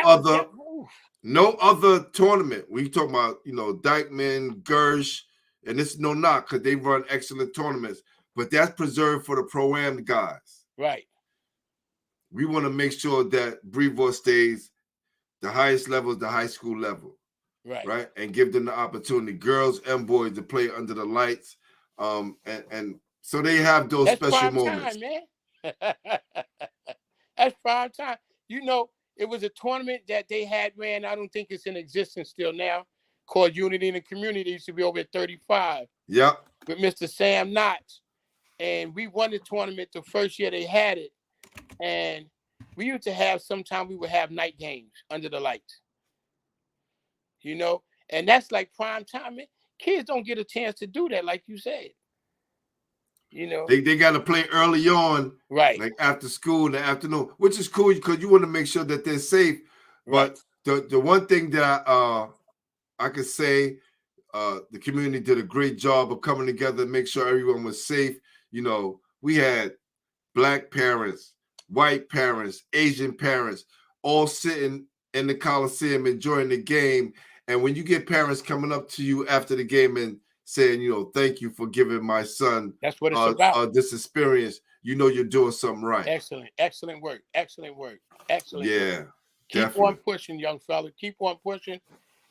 other tournament. We talk about, you know, Dykeman, Gersh, and this is no knock because they run excellent tournaments, but that's preserved for the pro-am guys. Right. We want to make sure that Brevoort stays the highest level is the high school level. Right. And give them the opportunity, girls and boys, to play under the lights. And so they have those special moments. Time, man. That's prime time. You know, it was a tournament that they had ran. I don't think it's in existence still now, called Unity in the Community. It used to be over at 35. Yep. With Mr. Sam Knotts. And we won the tournament the first year they had it. And we used to have, sometimes we would have night games under the lights. You know, and that's like prime time. Man. Kids don't get a chance to do that, like you said. You know, they got to play early on, right? Like after school in the afternoon, which is cool because you want to make sure that they're safe. Right. But the one thing that I could say, the community did a great job of coming together, make sure everyone was safe. You know, we had Black parents, white parents, Asian parents, all sitting in the Coliseum enjoying the game. And when you get parents coming up to you after the game and saying, you know, thank you for giving my son that's what it's about. This experience, you know you're doing something right. Excellent work. Excellent work. Yeah. Keep definitely. on pushing, young fella. Keep on pushing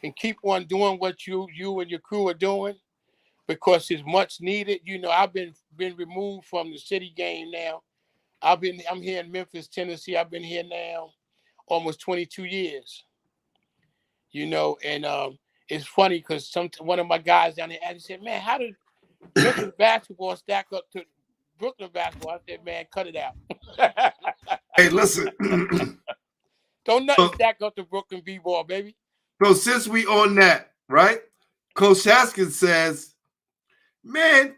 and keep on doing what you and your crew are doing because it's much needed. You know, I've been removed from the city game now. I'm here in Memphis, Tennessee. I've been here now almost 22 years. You know, and it's funny because one of my guys down there actually said, man, how did Brooklyn basketball stack up to Brooklyn basketball? I said, man, cut it out. Hey, listen. Don't nothing stack up to Brooklyn b-ball, baby. So since we on that, right? Coach Haskins says, man,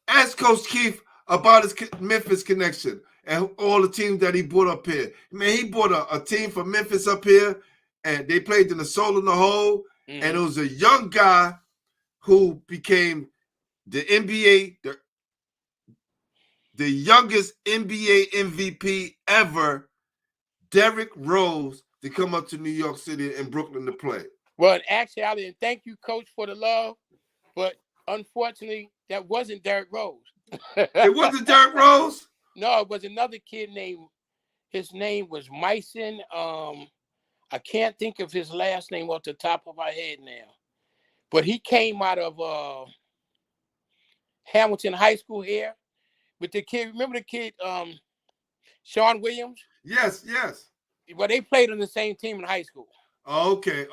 ask Coach Keith about his Memphis connection and all the teams that he brought up here. Man, he brought a team from Memphis up here, and they played in the Soul in the Hole, and it was a young guy who became the NBA, the youngest NBA MVP ever, Derrick Rose, to come up to New York City and Brooklyn to play. Well, in actuality, and thank you, Coach, for the love, but unfortunately, that wasn't Derrick Rose. It wasn't Derrick Rose? No, it was another kid his name was Myson. I can't think of his last name off the top of my head now. But he came out of Hamilton High School here. With the kid, remember the kid, Sean Williams? Yes. Well, they played on the same team in high school. Okay.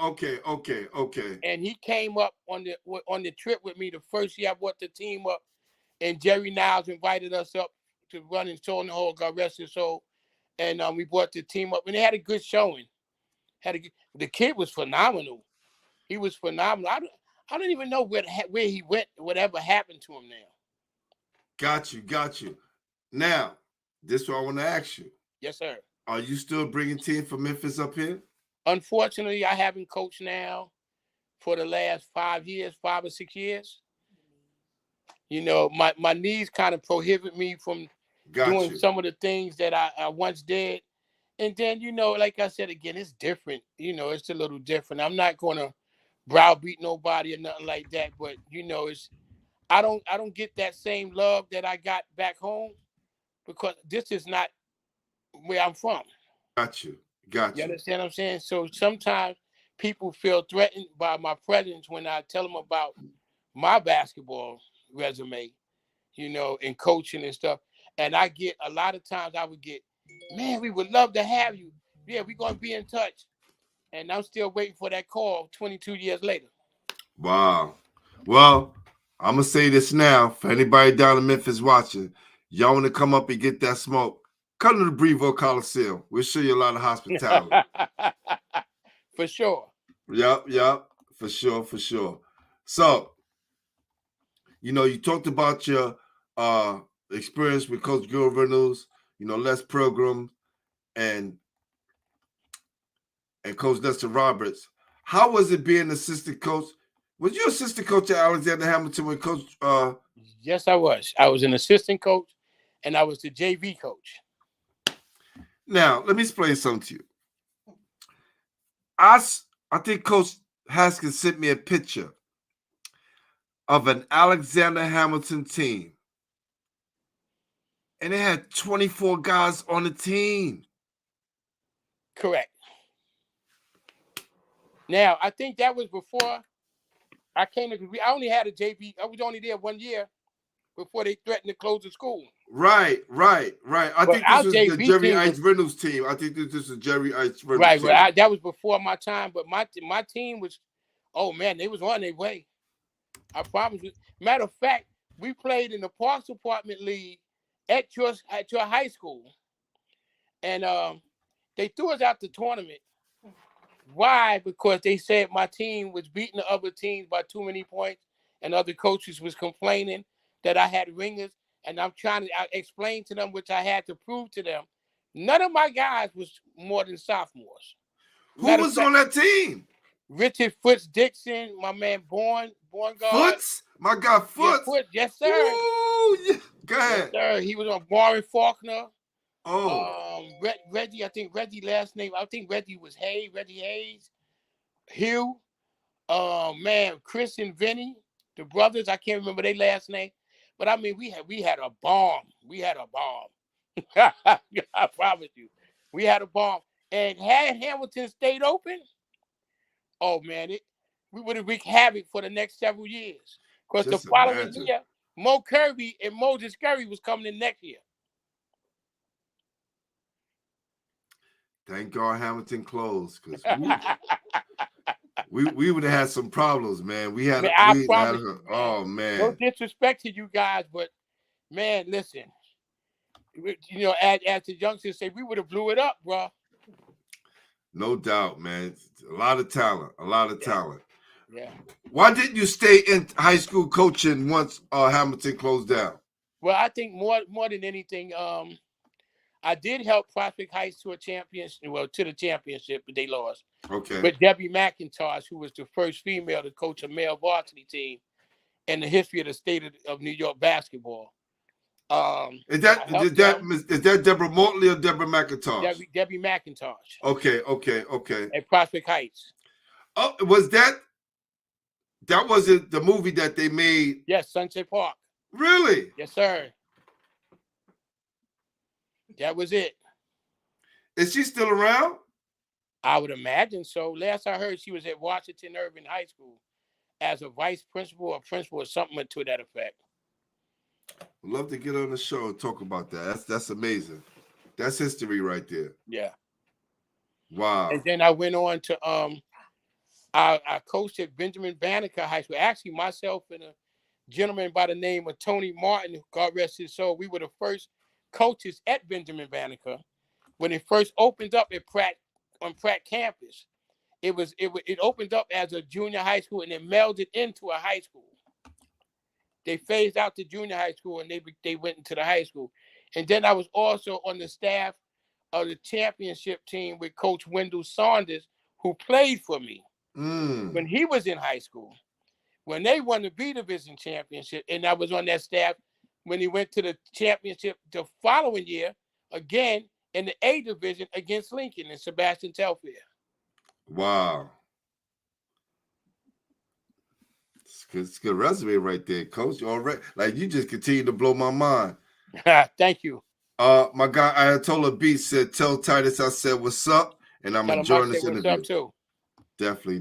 And he came up on the trip with me the first year I brought the team up, and Jerry Niles invited us up to run in Soul in the Hole, God rest his soul. And we brought the team up, and they had a good showing. The kid was phenomenal. He was phenomenal. I don't even know where he went, whatever happened to him now. Got you. Now, this is what I want to ask you. Yes, sir. Are you still bringing teams from Memphis up here? Unfortunately, I haven't coached now for the last 5 or 6 years. You know, my knees kind of prohibit me from doing some of the things that I once did. And then, you know, like I said, again, it's different. You know, it's a little different. I'm not going to browbeat nobody or nothing like that. But, you know, I don't get that same love that I got back home because this is not where I'm from. Got you. Got You you. understand what I'm saying? So sometimes people feel threatened by my presence when I tell them about my basketball resume, and coaching and stuff. And I get a lot of times I would get, man, we would love to have you. Yeah, we're gonna be in touch. And I'm still waiting for that call 22 years later. Wow. Well, I'm gonna say this now for anybody down in Memphis watching. Y'all want to come up and get that smoke? Come to the Brevo Coliseum. We'll show you a lot of hospitality. For sure. Yep. For sure. So, you talked about your experience with Coach Gil Reynolds, Les Pilgrim and Coach Lester Roberts. How was it being assistant coach? Was you assistant coach at Alexander Hamilton when Coach Yes, I was. I was an assistant coach and I was the JV coach. Now, let me explain something to you. I think Coach Haskins sent me a picture of an Alexander Hamilton team. And it had 24 guys on the team. Correct. Now, I think that was before I came to. I only had a JV. I was only there 1 year before they threatened to close the school. Right. I think this was the Jerry Ice Reynolds team. I think this is Jerry Ice Reynolds team. Right. That was before my time, but my team was, oh man, they was on their way. I promise you. Matter of fact, we played in the Parks Department League at your high school, and they threw us out the tournament. Why? Because they said my team was beating the other teams by too many points, and other coaches was complaining that I had ringers, and I'm trying to explain to them, which I had to prove to them. None of my guys was more than sophomores. Who was on that team? Richard Foots Dixon, my man Born guard. Foots? My guy Foots? Yes, sir. Ooh, yeah. Go ahead. Yes, sir. He was on Warren Faulkner. Oh. Reggie, I think Reggie last name. I think Reggie was Reggie Hayes. Hugh. Man, Chris and Vinny, the brothers. I can't remember their last name. But I mean, we had a bomb. We had a bomb. I promise you. We had a bomb. And had Hamilton stayed open, oh man, we would have wreaked havoc for the next several years. Because the following year, Mo Kirby and Moses Curry was coming in next year. Thank God Hamilton closed, because we would have had some problems, man. Oh man. No disrespect to you guys, but man, listen. As the youngsters say, we would have blew it up, bro. No doubt, man. A lot of talent. Yeah. Why didn't you stay in high school coaching once Hamilton closed down? Well, I think more than anything, I did help Prospect Heights to the championship, but they lost. Okay. But Debbie McIntosh, who was the first female to coach a male varsity team in the history of the state of New York basketball. Is that Deborah Motley or Deborah McIntosh? Debbie McIntosh. Okay. At Prospect Heights. Oh, was that wasn't the movie that they made? Yes, Sunset Park. Really? Yes, sir. That was it. Is she still around? I would imagine so. Last I heard, she was at Washington Irving High School as a vice principal or principal or something to that effect. I'd love to get on the show and talk about that. That's amazing. That's history right there. Yeah. Wow. And then I went on to I coached at Benjamin Banneker High School. Actually, myself and a gentleman by the name of Tony Martin, God rest his soul, we were the first coaches at Benjamin Banneker when it first opened up at Pratt campus. It opened up as a junior high school and it melded into a high school. They phased out the junior high school and they went into the high school. And then I was also on the staff of the championship team with Coach Wendell Saunders, who played for me when he was in high school. When they won the B Division championship, and I was on that staff when he went to the championship the following year, again in the A Division against Lincoln and Sebastian Telfair. Wow. It's good resume right there, Coach. You all right? Like you just continue to blow my mind. Thank you. My guy Ayatollah B said, "Tell Tydess I said what's up, and I'm Tell him I enjoying said this what's interview." up too.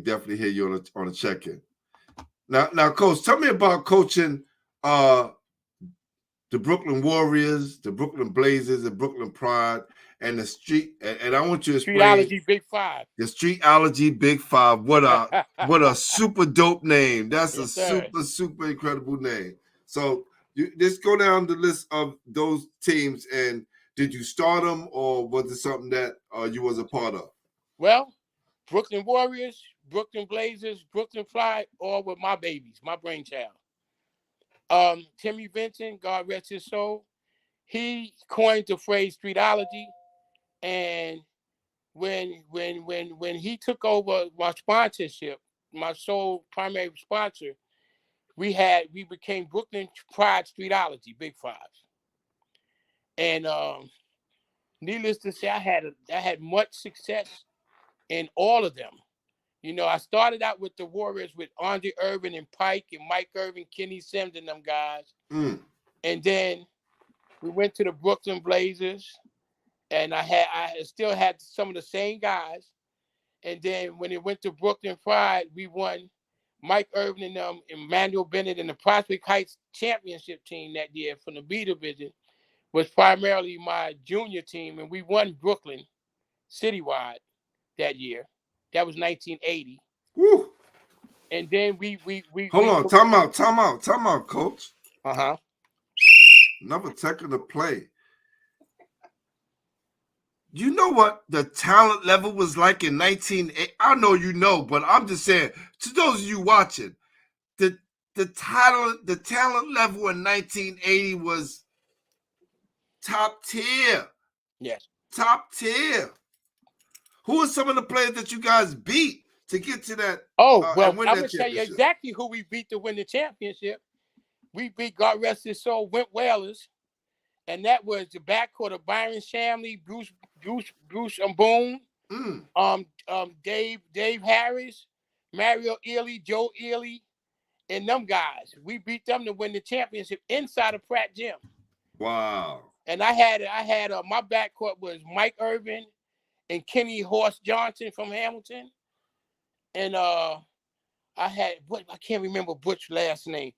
Definitely hear you on a check-in. Now, Coach, tell me about coaching the Brooklyn Warriors, the Brooklyn Blazers, the Brooklyn Pride, and the street. And I want you to explain Streetology Big 5. the Streetology Big 5. What a super dope name. That's Yes, a sir. super incredible name. So you just go down the list of those teams, and did you start them, or was it something that you was a part of? Well, Brooklyn Warriors, Brooklyn Blazers, Brooklyn Pride, all with my babies, my brainchild. Timmy Vincent, God rest his soul, he coined the phrase streetology, and when he took over my sponsorship, my sole primary sponsor, we became Brooklyn Pride Streetology Big 5. And needless to say, I had much success in all of them. You know, I started out with the Warriors with Andre Irvin and Pike and Mike Irvin, Kenny Sims, and them guys. And then we went to the Brooklyn Blazers, and I still had some of the same guys. And then when it went to Brooklyn Pride, we won. Mike Irvin and Emmanuel Bennett and the Prospect Heights championship team that year from the B division was primarily my junior team, and we won Brooklyn citywide that year. That was 1980. Woo. And then we Hold on, time out, Coach. Uh-huh. Another technical play. You know what the talent level was like in 1980? I know you know, but I'm just saying, to those of you watching, the talent level in 1980 was top tier. Yes. Top tier. Who are some of the players that you guys beat to get to that? Oh, well, and win I'm that going to tell you championship? exactly who we beat to win the championship. We beat, God rest his soul, Wimp Whalers. And that was the backcourt of Byron Shamley, Bruce Boone, Dave Harris, Mario Ely, Joe Ely, and them guys. We beat them to win the championship inside of Pratt Gym. Wow. And I had my backcourt was Mike Irvin and Kenny Horse Johnson from Hamilton. And I had, I can't remember Butch's last name,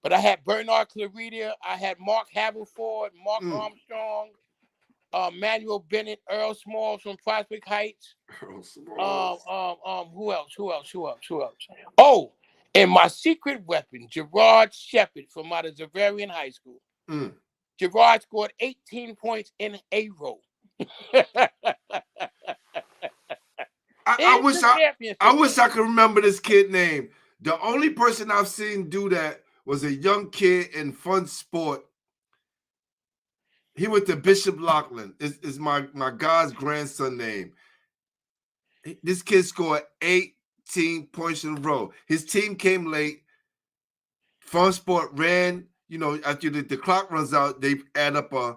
but I had Bernard Clarita, I had Mark Haverford, Mark Armstrong, Manuel Bennett, Earl Smalls from Prospect Heights. Earl Smalls. Who else? Oh, and my secret weapon, Gerard Shepard from out of Zavarian High School. Gerard scored 18 points in a row. I wish I could remember this kid name. The only person I've seen do that was a young kid in Fun Sport. He went to Bishop Lachlan. Is my guy's grandson name. This kid scored 18 points in a row. His team came late. Fun Sport ran. You know, after the clock runs out, they add up a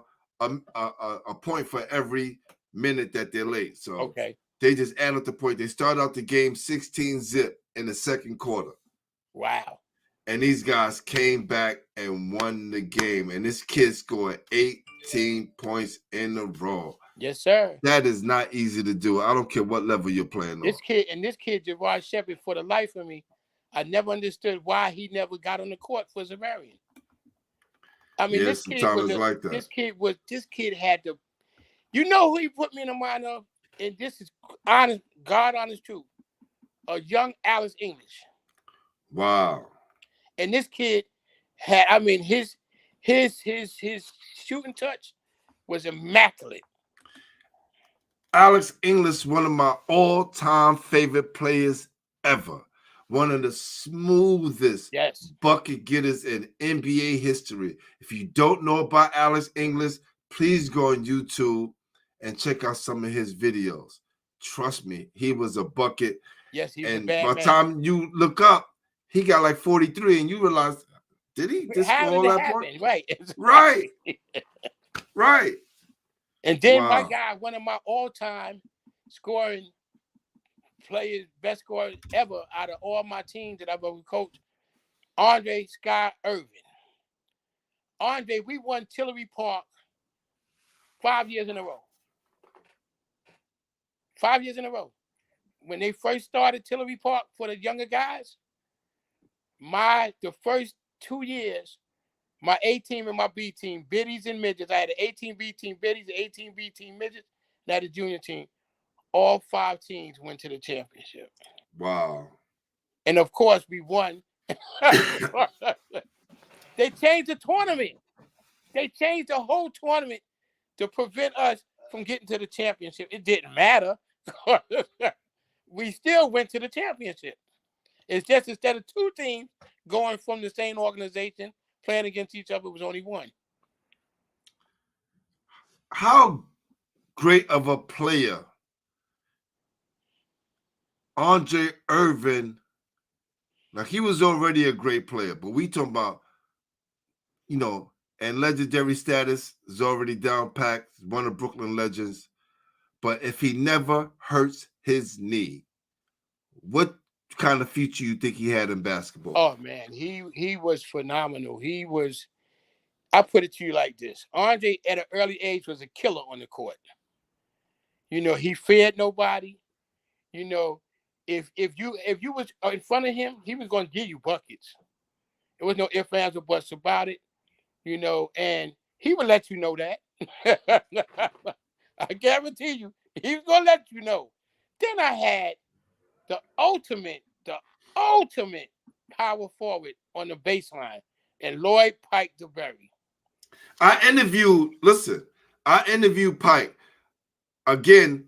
point for every minute that they're late. So okay. They just add up the point. They start out the game 16-0 in the second quarter. Wow. And these guys came back and won the game. And this kid scored 18 points in a row. Yes, sir. That is not easy to do. I don't care what level you're playing this on. This kid, Gerard Shepard, for the life of me, I never understood why he never got on the court for Zavarian. I mean, this kid was like that. This kid had the, you know who he put me in the mind of? And this is honest, God honest truth. A young Alex English. Wow. And this kid had, I mean, his shooting touch was immaculate. Alex English, one of my all-time favorite players ever. One of the smoothest bucket getters in NBA history. If you don't know about Alex English, please go on YouTube and check out some of his videos. Trust me, he was a bucket. Yes, he was and a bad by the man. time you look up, he got like 43, and you realize, did he just score all that point? Right. Right. Right. And then my guy, one of my all-time scoring players, best scorer ever out of all my teams that I've ever coached, Andre Sky Irvin. Andre, we won Tillery Park 5 years in a row. 5 years in a row. When they first started Tillery Park for the younger guys, the first 2 years, my A team and my B team, biddies and midgets. I had an 18B team biddies, an 18B team midgets, and I had a junior team. All 5 teams went to the championship. Wow. And of course, we won. They changed the tournament. They changed the whole tournament to prevent us from getting to the championship. It didn't matter. We still went to the championship. It's just instead of 2 teams going from the same organization playing against each other, it was only 1. How great of a player Andre Irvin, now he was already a great player, but we talking about, and legendary status is already down packed, one of Bklyn legends. But if he never hurts his knee, what kind of future you think he had in basketball? Oh man, he was phenomenal. I put it to you like this. Andre at an early age was a killer on the court. He feared nobody. If you was in front of him, he was going to give you buckets. There was no ifs, ands, or buts about it. And he would let you know that. I guarantee you, he was going to let you know. Then I had the ultimate power forward on the baseline, and Lloyd Pike DeBerry. I interviewed Pike. Again,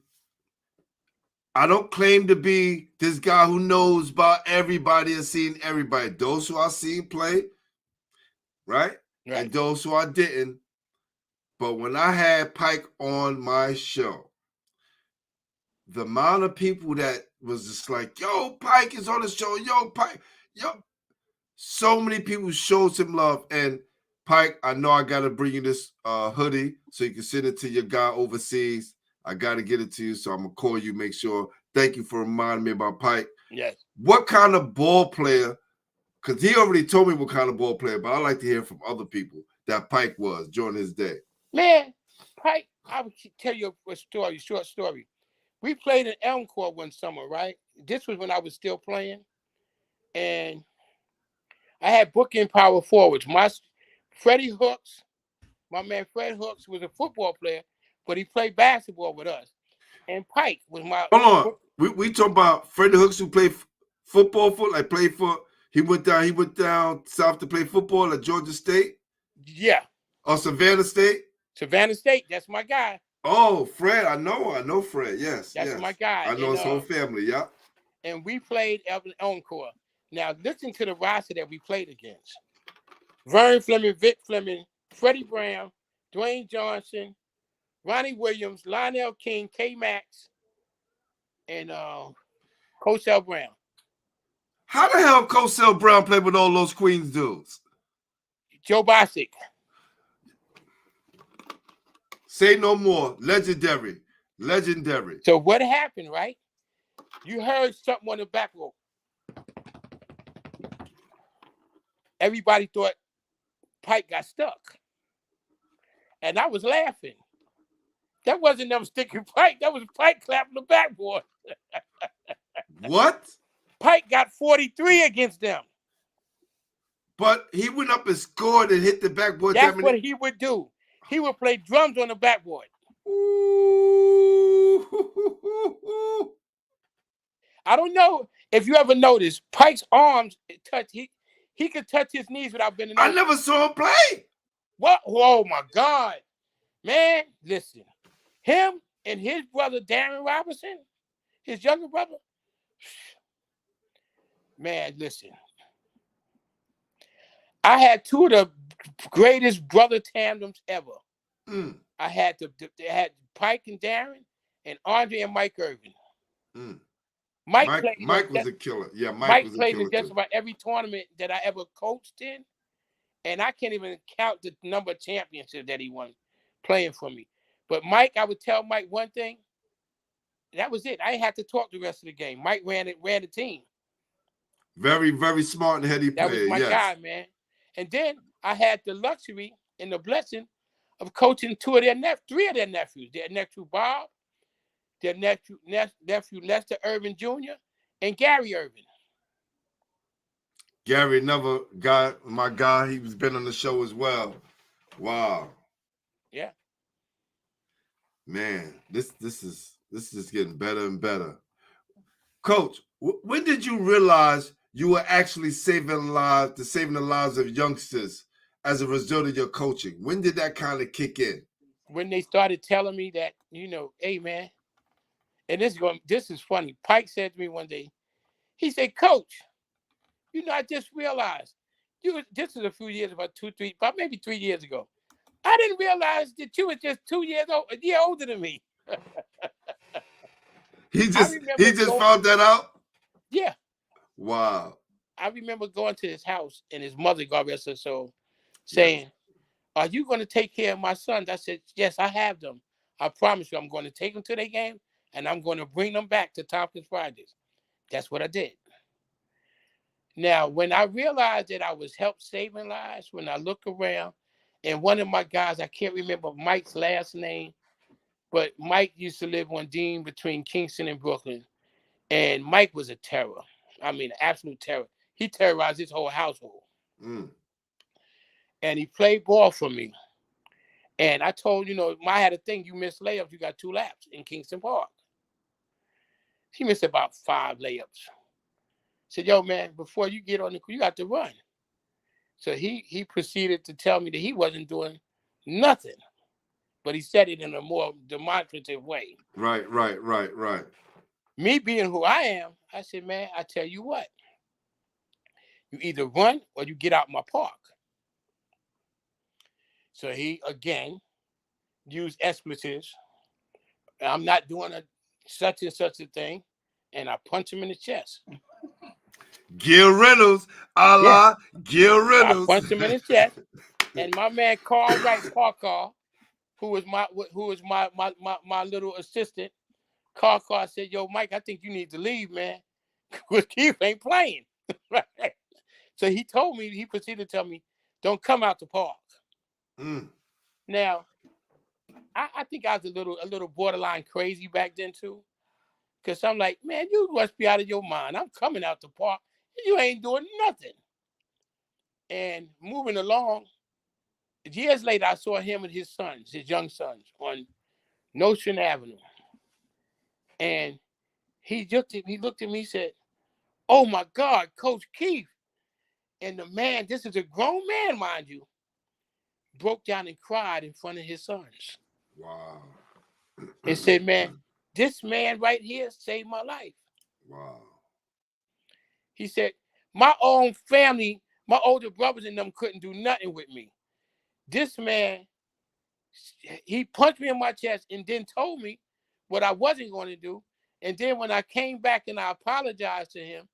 I don't claim to be this guy who knows about everybody and seen everybody. Those who I seen play, right? And those who I didn't. But when I had Pike on my show, the amount of people that was just like, yo, Pike is on the show. Yo, Pike. Yo. So many people showed him love. And Pike, I know I got to bring you this hoodie so you can send it to your guy overseas. I got to get it to you, so I'm going to call you, make sure. Thank you for reminding me about Pike. Yes. What kind of ball player, because he already told me what kind of ball player, but I like to hear from other people that Pike was during his day. Man, Pike, I would tell you a story, short story. We played in Elm Court one summer, right? This was when I was still playing. And I had bookend power forwards. Freddie Hooks, my man Fred Hooks was a football player, but he played basketball with us. And Pike was my... Hold on. We talking about Freddie Hooks who played football he went down south to play football at Georgia State? Yeah. Or Savannah State? Savannah State, that's my guy. Oh, Fred, I know Fred. Yes, that's my guy. I know his whole family. Yeah. And we played Elm Court. Now listen to the roster that we played against: Vern Fleming, Vic Fleming, Freddie Brown, Dwayne Johnson, Ronnie Williams, Lionel King, K Max, and Cosell Brown. How the hell Cosell Brown played with all those Queens dudes? Joe Bosick. Say no more. Legendary. So what happened, right? You heard something on the back row. Everybody thought Pike got stuck. And I was laughing. That wasn't them sticking Pike. That was Pike clapping the backboard. What? Pike got 43 against them. But he went up and scored and hit the backboard. That's what he would do. He would play drums on the backboard. Ooh. I don't know if you ever noticed, Pike's arms touch. He could touch his knees without bending over. I never saw him play. What? Oh my God, man! Listen, him and his brother Darren Robinson, his younger brother. Man, listen. I had 2 of the greatest brother tandems ever. I had Pike and Darren, and Andre and Mike Irvin. Mike was a killer. Yeah, Mike played in just about every tournament that I ever coached in, and I can't even count the number of championships that he won playing for me. But Mike, I would tell Mike one thing. That was it. I didn't have to talk the rest of the game. Mike ran the team. Very, very smart and heady That player. was my Yes. guy, man. And then I had the luxury and the blessing of coaching three of their nephews. Their nephew Bob, their nephew Lester Irvin Jr., and Gary Irvin. Gary never got my guy. He's been on the show as well. Wow. Yeah. Man, this is just getting better and better. Coach, when did you realize you were actually saving the lives of youngsters as a result of your coaching? When did that kind of kick in? When they started telling me that, hey man, and this is funny. Pike said to me one day, he said, Coach, I just realized this is a few years, about maybe 3 years ago. I didn't realize that you were just 2 years old, a year older than me. He just found that out? Yeah. Wow. I remember going to his house and his mother, God rest her soul, saying, yes, are you going to take care of my sons? I said, yes, I have them. I promise you, I'm going to take them to their game and I'm going to bring them back to Tompkins Fridays. That's what I did. Now, when I realized that I was helping saving lives, when I look around, and one of my guys, I can't remember Mike's last name, but Mike used to live on Dean between Kingston and Brooklyn. And Mike was a terror. I mean, absolute terror. He terrorized his whole household. Mm. And he played ball for me. And I told, I had a thing, you miss layups, you got 2 laps in Kingston Park. He missed about 5 layups. Said, yo, man, before you get on the court, you got to run. So he proceeded to tell me that he wasn't doing nothing. But he said it in a more demonstrative way. Right. Me being who I am, I said, man, I tell you what. You either run or you get out my park. So he, again, used expletives. I'm not doing such and such a thing. And I punch him in the chest. Gil Reynolds, Gil Reynolds. I punched him in his chest. And my man Carl Wright, Carl, who was my little assistant, Carl said, yo, Mike, I think you need to leave, man. Because Keith ain't playing. Right? So he proceeded to tell me, don't come out the park. Mm. Now, I think I was a little borderline crazy back then too. Because I'm like, man, you must be out of your mind. I'm coming out the park. You ain't doing nothing. And moving along, years later, I saw him and his young sons, on Notion Avenue. And he looked at me, and said, oh my God, Coach Keith. And the man, this is a grown man, mind you, broke down and cried in front of his sons. Wow. And said, man, this man right here saved my life. Wow. He said, my own family, my older brothers and them couldn't do nothing with me. This man, he punched me in my chest and then told me what I wasn't going to do. And then when I came back and I apologized to him,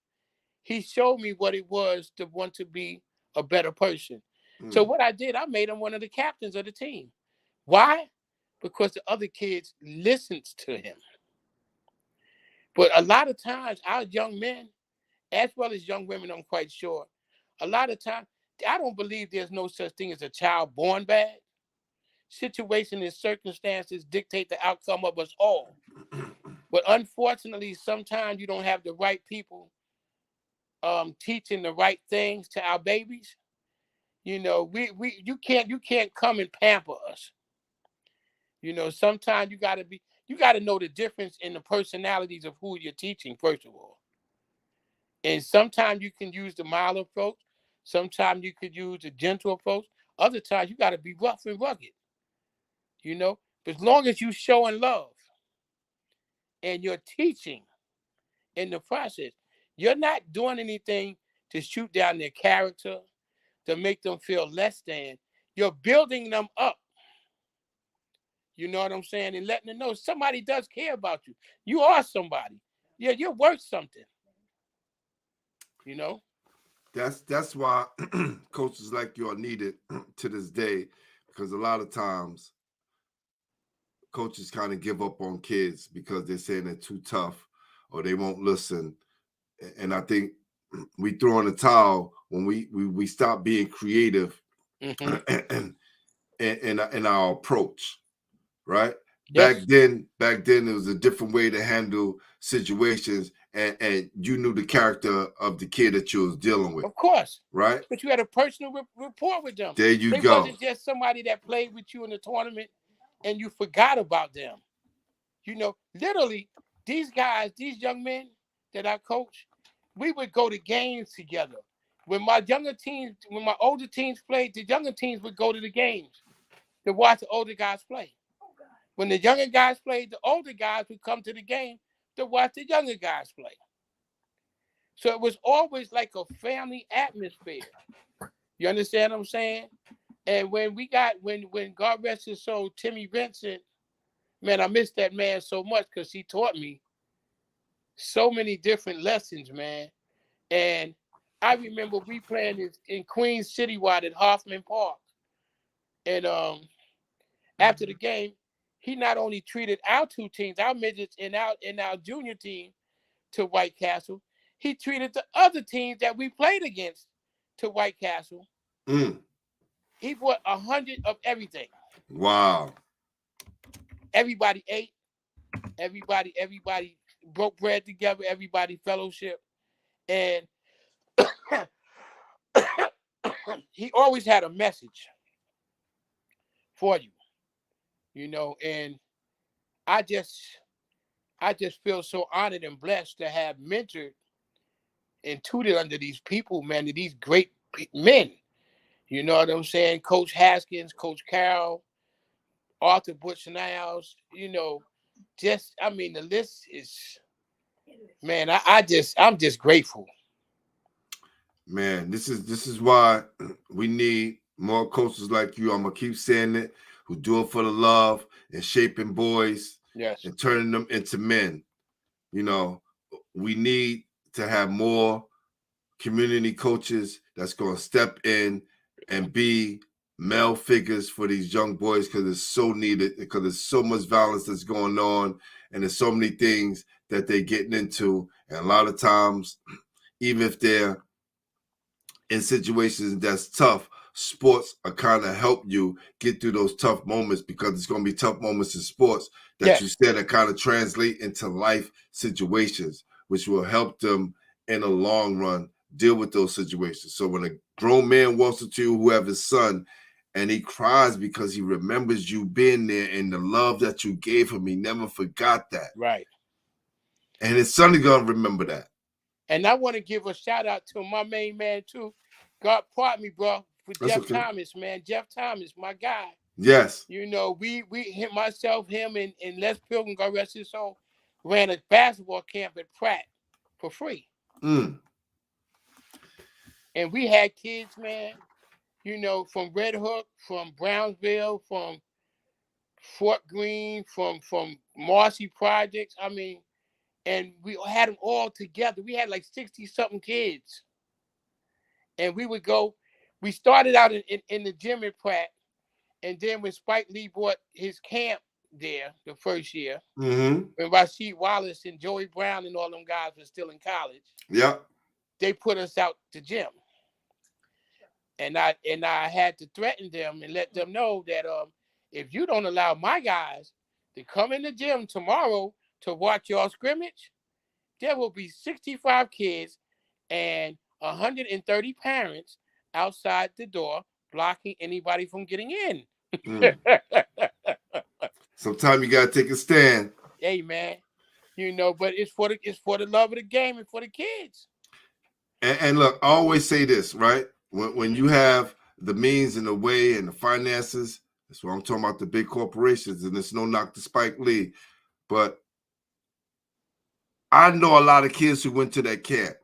he showed me what it was to want to be a better person. So what I did, I made him one of the captains of the team. Why? Because the other kids listened to him. But a lot of times, our young men, as well as young women, I'm quite sure, a lot of times, I don't believe there's no such thing as a child born bad. Situation and circumstances dictate the outcome of us all. But unfortunately, sometimes you don't have the right people teaching the right things to our babies. You can't come and pamper us. Sometimes you got to know the difference in the personalities of who you're teaching, first of all. And sometimes you can use the mild approach. Sometimes you could use the gentle approach. Other times you got to be rough and rugged. But as long as you're showing love and you're teaching in the process, you're not doing anything to shoot down their character, to make them feel less than. You're building them up. You know what I'm saying? And letting them know somebody does care about you. You are somebody. Yeah, you're worth something. That's why coaches like you are needed to this day, because a lot of times coaches kind of give up on kids because they're saying they're too tough or they won't listen. And I think we throw in the towel when we stop being creative in our approach, right? Yes. Back then it was a different way to handle situations, and you knew the character of the kid that you was dealing with, Of course. right? But you had a personal rapport with them. There you They go. wasn't just somebody that played with you in the tournament and you forgot about them. You know, literally, these guys, these young men that I coach, we would go to games together. When my older teams played, the younger teams would go to the games to watch the older guys play. When the younger guys played, the older guys would come to the game to watch the younger guys play. So it was always like a family atmosphere. You understand what I'm saying? And when God rest his soul, Timmy Vincent, man, I miss that man so much because he taught me so many different lessons, man. And I remember we playing in Queens Citywide at Hoffman Park. And after the game, he not only treated our two teams, our midgets and our junior team, to White Castle, he treated the other teams that we played against to White Castle. He bought 100 of everything. Wow. Everybody ate. Everybody broke bread together. Everybody fellowship. And he always had a message for you, you know. And I just feel so honored and blessed to have mentored and tutored under these people, man, to these great men. You know what I'm saying? Coach Haskins, Coach Carroll, Arthur Butch-Niles, you know, the list is, man, I'm just grateful. Man, this is why we need more coaches like you. I'm gonna keep saying it, who do it for the love and shaping boys, yes, and turning them into men. You know, we need to have more community coaches that's gonna step in and be male figures for these young boys, because it's so needed, because there's so much violence that's going on, and there's so many things that they're getting into. And a lot of times, even if they're in situations that's tough, sports are kind of help you get through those tough moments, because it's going to be tough moments in sports that you said that kind of translate into life situations, which will help them in the long run deal with those situations. So when a grown man walks up to you who have his son and he cries because he remembers you being there and the love that you gave him, he never forgot that. Right. And his son is going to remember that. And I want to give a shout out to my main man too. God pardon me, bro, for Jeff Thomas, man. Jeff Thomas, my guy. Yes. You know, him, and Les Pilgrim, God rest his soul, ran a basketball camp at Pratt for free. And we had kids, man, you know, from Red Hook, from Brownsville, from Fort Greene, from Marcy Projects. I mean, and we had them all together. We had like 60-something kids. And we would go, we started out in the gym at Pratt. And then when Spike Lee bought his camp there the first year, when Rasheed Wallace and Joey Brown and all them guys were still in college, they put us out to gym. And I had to threaten them and let them know that if you don't allow my guys to come in the gym tomorrow to watch y'all scrimmage, there will be 65 kids and 130 parents outside the door blocking anybody from getting in. Sometimes you gotta take a stand. Hey, man, you know, but it's for the love of the game and for the kids. And look, I always say this, right? When you have the means and the way and the finances, that's what I'm talking about, the big corporations, and it's no knock to Spike Lee, but I know a lot of kids who went to that camp.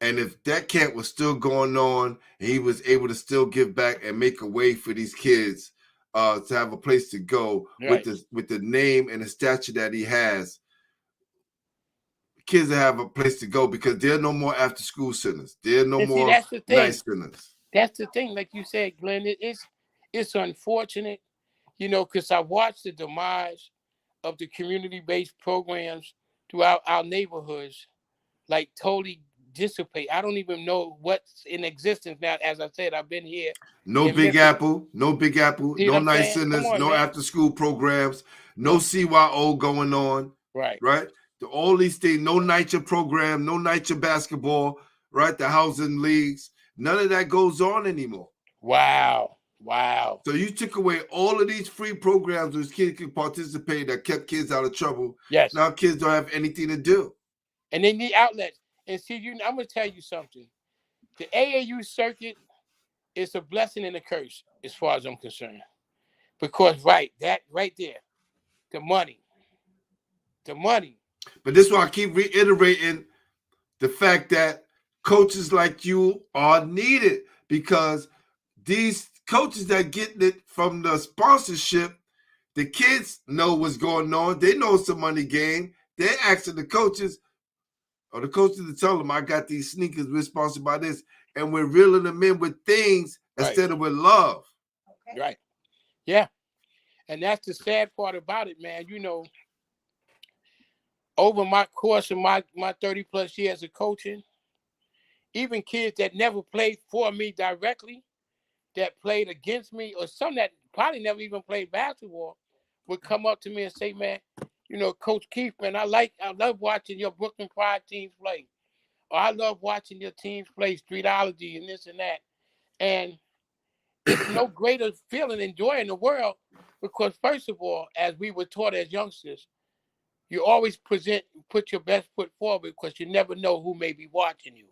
And if that camp was still going on and he was able to still give back and make a way for these kids to have a place to go with the name and the stature that he has, kids that have a place to go, because there are no more after school centers. There are no more night centers. That's the thing, like you said, Glenn. It's unfortunate, you know, because I watched the demise of the community-based programs throughout our neighborhoods, like totally dissipate. I don't even know what's in existence now. As I said, I've been here. No in Big Memphis. Apple, no Big Apple, See no what I'm night saying? Come centers, on, no man. after school programs, no Yeah. CYO going on, Right. right? All these things, no NYCHA program, no NYCHA basketball, right? The housing leagues, none of that goes on anymore. Wow. Wow. So you took away all of these free programs where kids could participate that kept kids out of trouble. Yes. Now kids don't have anything to do. And they need outlets. And see, I'm gonna tell you something. The AAU circuit is a blessing and a curse, as far as I'm concerned. Because that right there, the money. But this is why I keep reiterating the fact that coaches like you are needed, because these coaches that get it from the sponsorship, the kids know what's going on. They know it's a money game. They're asking the coaches, or the coaches to tell them, I got these sneakers, we're sponsored by this. And we're reeling them in with things instead of with love. Okay. Right. Yeah. And that's the sad part about it, man. Over my course of my 30 plus years of coaching, even kids that never played for me directly, that played against me, or some that probably never even played basketball, would come up to me and say, man, Coach Keith, man, I love watching your Brooklyn Pride teams play. Or I love watching your teams play Streetology and this and that. And it's no greater feeling and joy in the world, because first of all, as we were taught as youngsters, you always put your best foot forward, because you never know who may be watching you.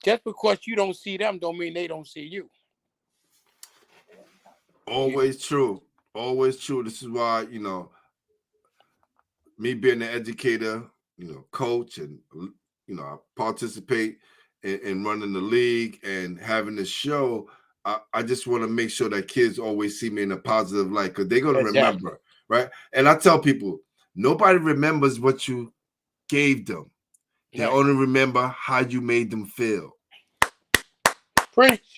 Just because you don't see them don't mean they don't see you. Always true. Always true. This is why, me being an educator, coach, and, I participate in running the league and having the show. I just want to make sure that kids always see me in a positive light, because they're going to remember, right? And I tell people, nobody remembers what you gave them. They only remember how you made them feel. Preach.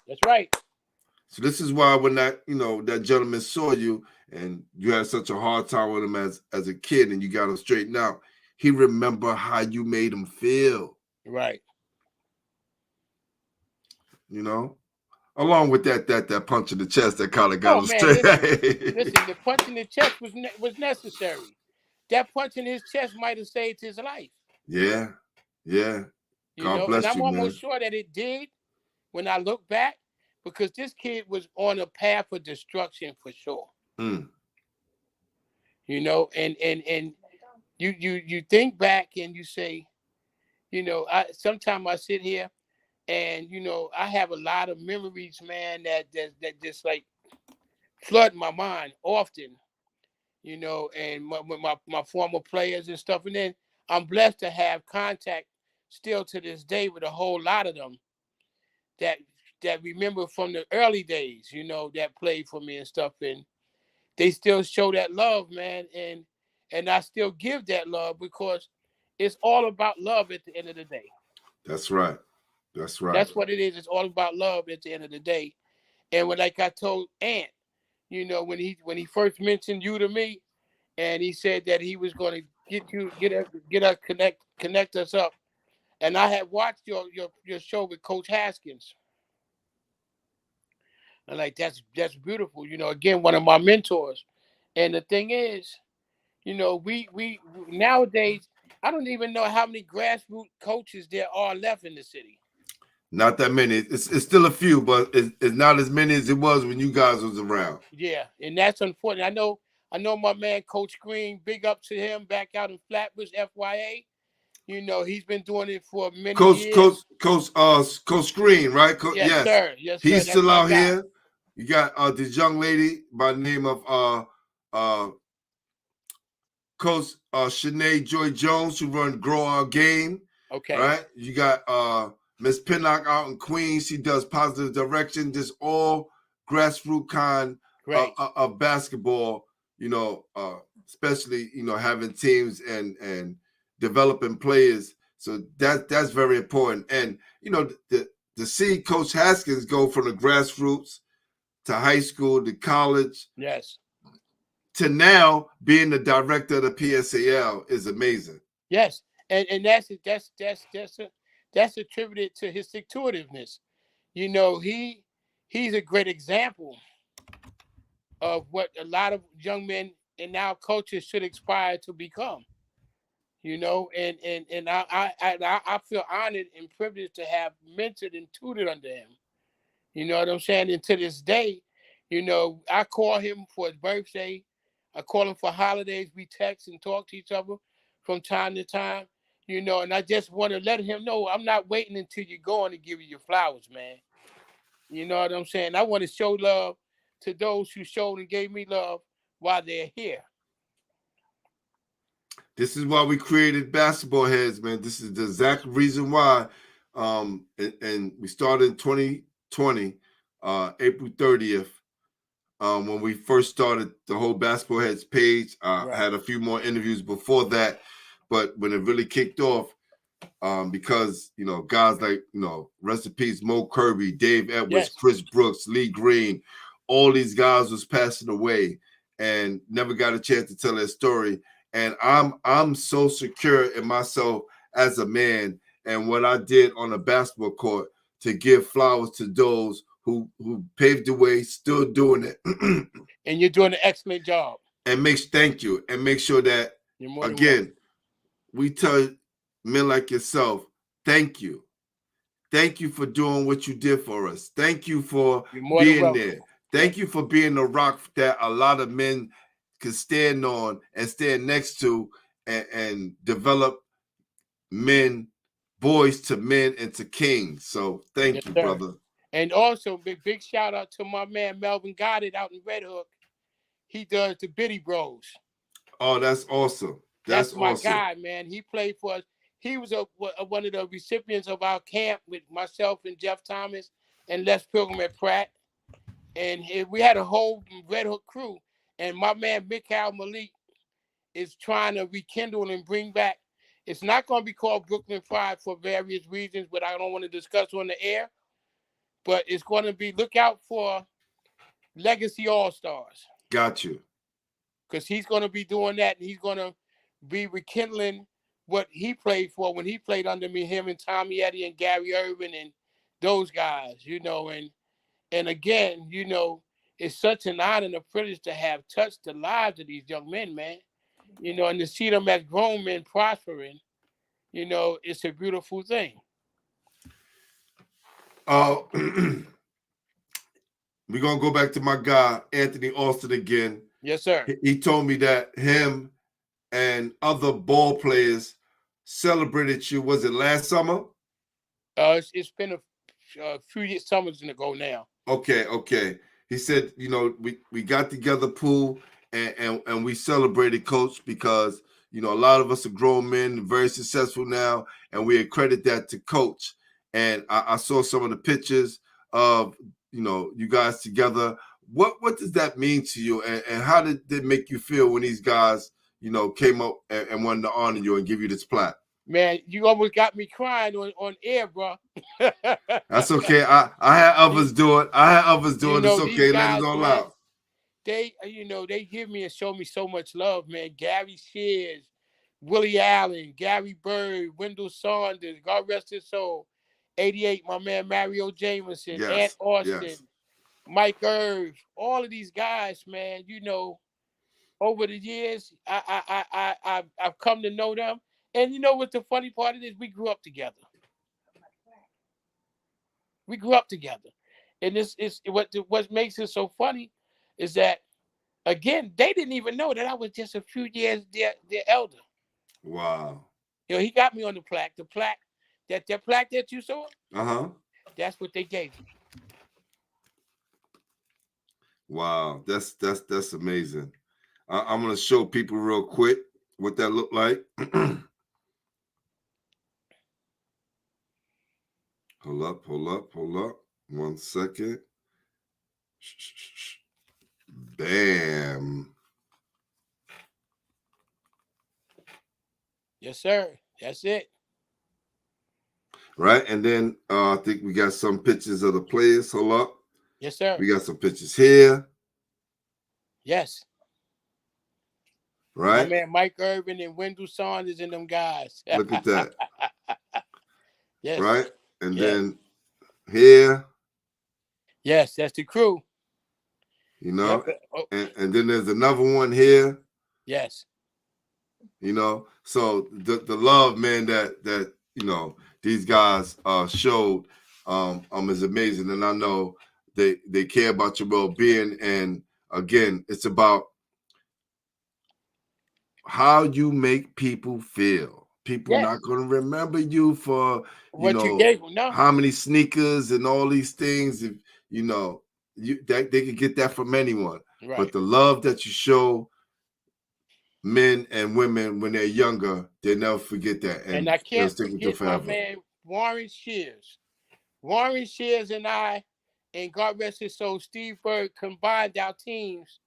That's right. So this is why when that gentleman saw you and you had such a hard time with him as a kid and you got him straightened out, he remember how you made him feel. Right. Along with that punch in the chest that kind of got him straight. Listen, the punch in the chest was necessary. That punch in his chest might have saved his life. Yeah. God bless and I'm you, almost sure that it did when I look back, because this kid was on a path of destruction for sure. And you think back and you say, sometimes I sit here and I have a lot of memories, man, that just like flood my mind often, and my former players and stuff. And then I'm blessed to have contact still to this day with a whole lot of them that remember from the early days, that played for me and stuff. And they still show that love, man. And I still give that love, because it's all about love at the end of the day. That's right. That's what it is. It's all about love at the end of the day. And like I told Ant, when he first mentioned you to me, and he said that he was going to get us connect us up. And I had watched your show with Coach Haskins. And like, that's beautiful. Again, one of my mentors. And the thing is, we nowadays, I don't even know how many grassroots coaches there are left in the city. Not that many. It's still a few, but it's not as many as it was when you guys was around. Yeah, and that's unfortunate. I know my man Coach Green. Big up to him back out in Flatbush, FYA. He's been doing it for many years. Coach Green, right? Yes, sir. Yes, sir. He's still out here. You got this young lady by the name of Coach Shanae Joy Jones, who run Grow Our Game. Okay. Right. You got Miss Pinnock out in Queens. She does Positive Direction. Just all grassroots kind of basketball. Especially having teams and developing players. So that's very important. And to see Coach Haskins go from the grassroots to high school to college, yes, to now being the director of the PSAL is amazing. Yes, And that's attributed to his stick-to-itiveness. You know, he's a great example of what a lot of young men in our culture should aspire to become. You know, and I feel honored and privileged to have mentored and tutored under him. You know what I'm saying? And to this day, you know, I call him for his birthday. I call him for holidays. We text and talk to each other from time to time. You know, and I just want to let him know I'm not waiting until you're going to give you your flowers, man. You know what I'm saying? I want to show love to those who showed and gave me love while they're here. This is why we created Basketball Heads, man. This is the exact reason why. And we started in 2020, April 30th. When we first started the whole Basketball Heads page, I had a few more interviews before that, but when it really kicked off, because you know guys like rest in peace Mo Kirby, Dave Edwards, Chris Brooks, Lee Green, all these guys was passing away and never got a chance to tell their story. And I'm so secure in myself as a man and what I did on the basketball court to give flowers to those who paved the way, still doing it. And you're doing an excellent job. And thank you. And make sure that, again, we tell men like yourself, thank you. Thank you for doing what you did for us. Thank you for being there. Thank you for being the rock that a lot of men can stand on and stand next to and develop men, boys to men and to kings. So thank you, brother. And also, big shout out to my man Melvin Goddard out in Red Hook. He does the Biddy Bros. Oh, that's awesome. That's my guy, man. He played for us. He was one of the recipients of our camp with myself and Jeff Thomas and Les Pilgrim at Pratt. And we had a whole Red Hook crew. And my man Mikhail Malik is trying to rekindle and bring back. It's not going to be called Brooklyn Pride for various reasons, but I don't want to discuss on the air. But it's going to be, look out for Legacy All-Stars. Got you. Because he's going to be doing that, and he's going to be rekindling what he played for when he played under me, him and Tommy Eddy and Gary Irvin and those guys, you know. And again, you know, it's such an honor and a privilege to have touched the lives of these young men, man. You know, and to see them as grown men prospering, you know, it's a beautiful thing. We're going to go back to my guy, Anthony Austin, again. Yes, sir. He told me that him and other ball players celebrated you. Was it last summer? It's been a few summers ago now. Okay. He said, you know, we got together, Pool, and we celebrated Coach because, you know, a lot of us are grown men, very successful now, and we accredit that to Coach. And I saw some of the pictures of, you know, you guys together. What does that mean to you, and how did it make you feel when these guys, you know, came up and wanted to honor you and give you this plaque? Man, you almost got me crying on air, bro. That's okay. I had others do it. It's okay. Let it all out. They, you know, they give me and show me so much love, man. Gary Shears, Willie Allen, Gary Bird, Wendell Saunders, God rest his soul. 88, my man Mario Jameson, Ant Austin, Mike Irv, all of these guys, man. You know, over the years, I've come to know them. And you know what the funny part of it is? We grew up together. And this is what makes it so funny is that, again, they didn't even know that I was just a few years their elder. Wow. You know, he got me on the plaque. The plaque, that plaque that you saw, that's what they gave me. Wow, that's amazing. I'm gonna show people real quick what that looked like. Hold up. 1 second. Bam. Yes, sir. That's it. Right, and then I think we got some pictures of the players. Hold up. Yes, sir. We got some pictures here. Yes. My right? man Mike Irvin and Wendell Saunders and them guys. Look at that, Yes. right? And Yes. then here, Yes, that's the crew. you know, Yep. Oh, and then there's another one here, yes. you know. So the love, man, that you know these guys showed is amazing, and I know they care about your well-being. And again, it's about how you make people feel. People Yes. not going to remember you for What you gave them, no. how many sneakers and all these things. If you know that they could get that from anyone, Right. but the love that you show men and women when they're younger, they never forget that, And I they'll can't stick with you forget my forever. man Warren Shears. Warren Shears and I, and God rest his soul, Steve Berg, combined our teams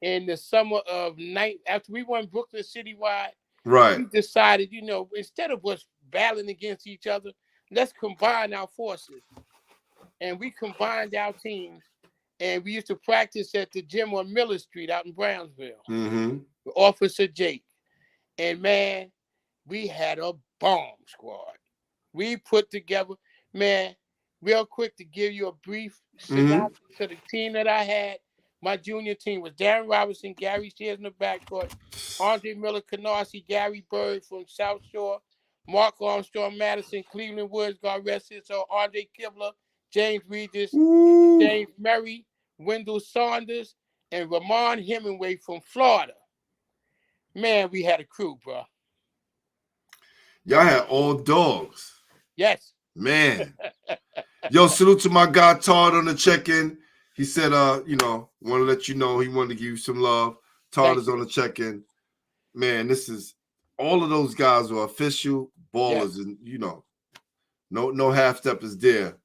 in the summer of after we won Brooklyn citywide. Right. We decided, you know, instead of us battling against each other, let's combine our forces. And we combined our teams, and we used to practice at the gym on Miller Street out in Brownsville. Mm-hmm. With Officer Jake. And man, we had a bomb squad. We put together, man, real quick to give you a brief synopsis to the team that I had. My junior team was Darren Robinson, Gary Shears in the backcourt, Andre Miller, Canarsie, Gary Bird from South Shore, Mark Armstrong, Madison, Cleveland Woods, God rest his soul, Andre Kibler, James Regis, James Murray, Wendell Saunders, and Ramon Hemingway from Florida. Man, we had a crew, bro. Y'all had all dogs. Yes. Man. Yo, salute to my guy Todd on the check-in. He said, you know, want to let you know he wanted to give you some love. Todd is on the check-in. Man, this is all of those guys are official ballers, and you know, no half-steppers there.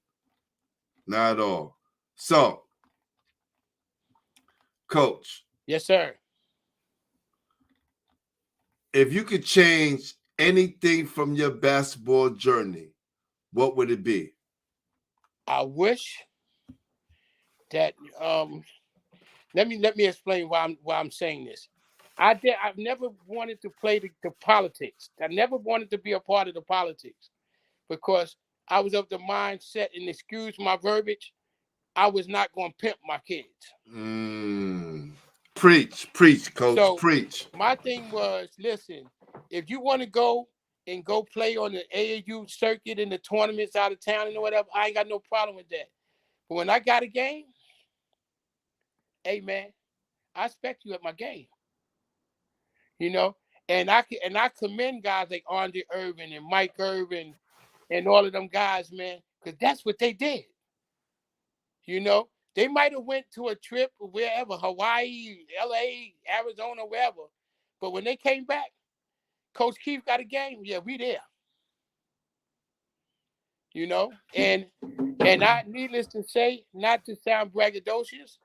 Not at all. So, Coach. Yes, sir. If you could change anything from your basketball journey, what would it be? I wish that let me explain why I'm saying this. I've never wanted to play the politics. I never wanted to be a part of the politics because I was of the mindset, and excuse my verbiage, I was not going to pimp my kids. Preach, Coach. So preach. My thing was, listen, if you want to go play on the AAU circuit in the tournaments out of town and whatever, I ain't got no problem with that. But when I got a game, hey man, I expect you at my game. You know, and I commend guys like Andre Irvin and Mike Irvin and all of them guys, man, because that's what they did. You know, they might have went to a trip wherever, Hawaii, LA, Arizona, wherever. But when they came back, Coach Keith got a game. Yeah, we there. You know, and I, needless to say, not to sound braggadocious,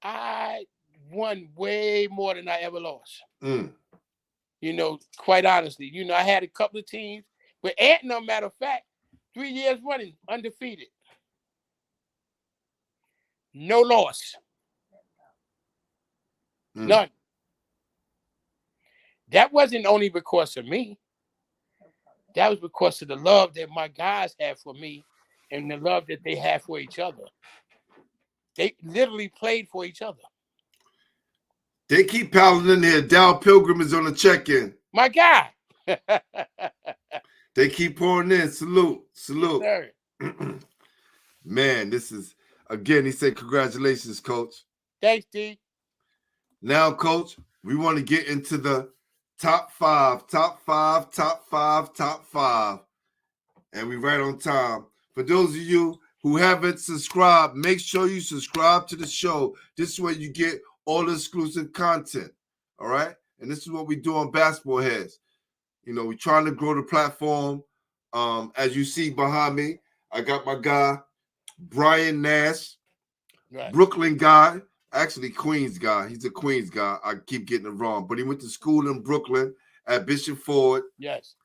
I won way more than I ever lost. You know, quite honestly, you know, I had a couple of teams, but no matter of fact, 3 years running undefeated, no loss, none. That wasn't only because of me. That was because of the love that my guys had for me and the love that they had for each other. They literally played for each other. They keep piling in here. Dow Pilgrim is on the check-in. My guy. They keep pouring in. Salute. Yes, Man, this is, again, he said, congratulations, Coach. thanks, D. Now, Coach, we want to get into the top five. And we right on time. For those of you who haven't subscribed, make sure you subscribe to the show. This is where you get all the exclusive content, all right? And this is what we do on Basketball Heads. You know, we're trying to grow the platform. As you see behind me, I got my guy, Brian Nash, Right. Brooklyn guy, actually Queens guy. He's a Queens guy. I keep getting it wrong, but he went to school in Brooklyn at Bishop Ford. Yes.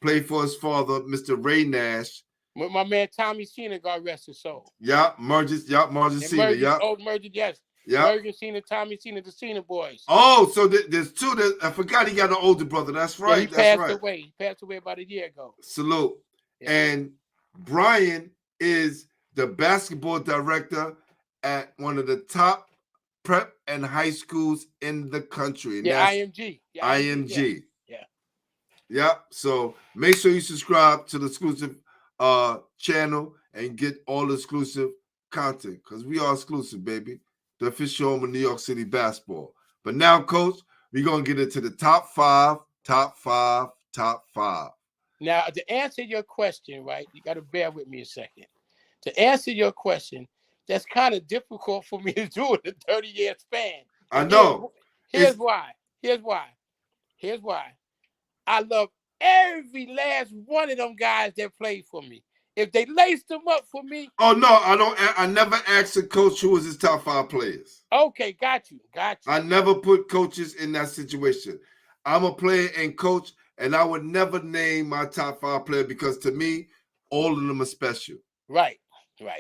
Played for his father, Mr. Ray Nash. With my man Tommy Cena, God rest his soul. Yeah, Margin Cena. Yeah. Old Merged, yes. Yeah. Bergen Senior, Tommy Senior, the Senior boys. Oh, so there's two. I forgot he got an older brother. That's right. Yeah, he passed away. He passed away about a year ago. Salute. Yeah. And Brian is the basketball director at one of the top prep and high schools in the country. And Yeah, that's IMG. Yeah, IMG. Yeah. Yeah. So make sure you subscribe to the exclusive channel and get all the exclusive content, because we are exclusive, baby. The official home of New York City basketball. But now, Coach, we're going to get into the top five. Now, to answer your question, right, you got to bear with me a second. To answer your question, that's kind of difficult for me to do in a 30-year span. I know. Here's why. I love every last one of them guys that played for me. If they laced them up for me. Oh, no, I don't. I never asked a coach who was his top 5 players. Okay, got you. I never put coaches in that situation. I'm a player and coach, and I would never name my top 5 player, because to me, all of them are special. Right.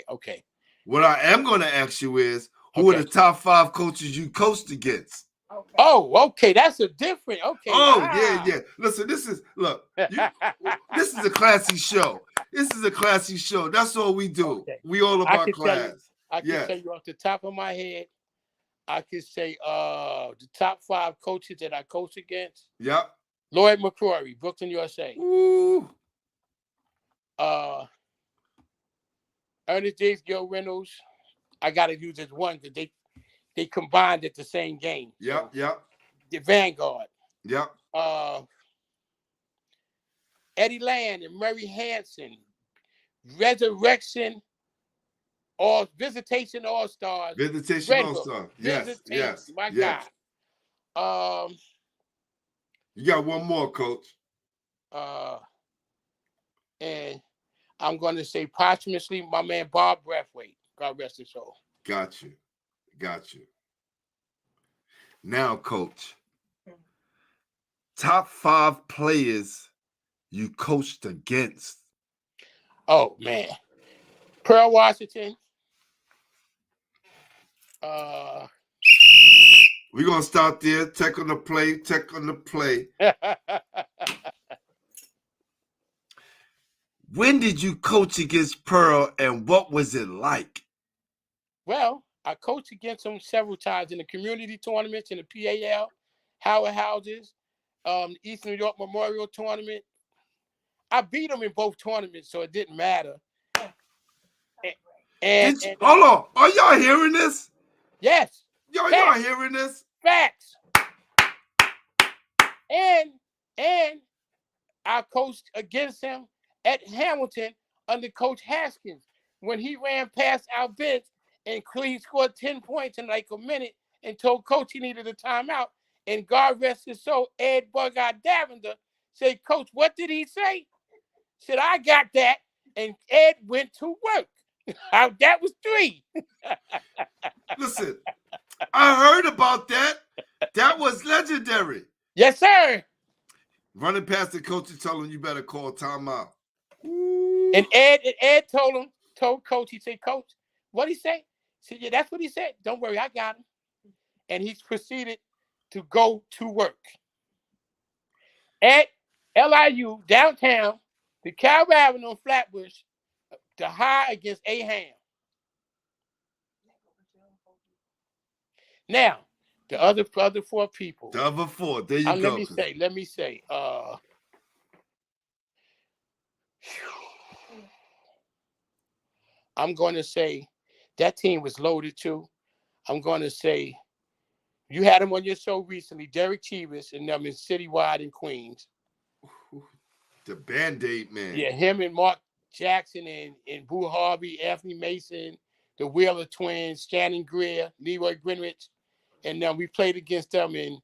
Okay. What I am going to ask you is, who are the top 5 coaches you coached against? Okay. Oh, okay. That's a different. Okay. Oh, yeah. Listen, this is a classy show. That's all we do. Okay. We all about class. I can tell you off the top of my head, I can say the top 5 coaches that I coached against. Yep. Lloyd McCrory, Bklyn, USA. Ooh. Ernest J. Gil Reynolds. I got to use as one because they combined at the same game. Yep. The Vanguard. Yep. Eddie Land and Murray Hanson. Resurrection or Visitation All-Stars. Visitation All-Star. Yes. My God. You got one more, Coach. And I'm going to say posthumously, my man Bob Brathwaite. God rest his soul. Got you. Now, Coach, top 5 players you coached against. Oh, man. Pearl Washington. We're going to start there. Tech on the play. When did you coach against Pearl, and what was it like? Well, I coached against them several times in the community tournaments, in the PAL, Howard Houses, East New York Memorial Tournament. I beat them in both tournaments, so it didn't matter. Hold on. Are y'all hearing this? Yes. Y'all hearing this? Facts. And I coached against him at Hamilton under Coach Haskins when he ran past our bench and he scored 10 points in like a minute and told Coach he needed a timeout. And God rest his soul, Ed Bugard Davender said, Coach, what did he say? Said, I got that. And Ed went to work. That was 3. Listen, I heard about that. That was legendary. Yes, sir. Running past the coach and telling him you better call timeout. And Ed told Coach, he said, Coach, what'd he say? He said, yeah, that's what he said. Don't worry, I got him. And he proceeded to go to work. At LIU, downtown, the Calvary Avenue in Flatbush, the high against Aham. Now, the other 4 people. The other 4, there you go. Let me say. I'm going to say that team was loaded too. I'm going to say you had him on your show recently, Derek Chivas, and them in Citywide in Queens. The Band-Aid man. Yeah, him and Mark Jackson and Boo Harvey, Anthony Mason, the Wheeler twins, Shannon Greer, Leroy Greenwich. And then we played against them in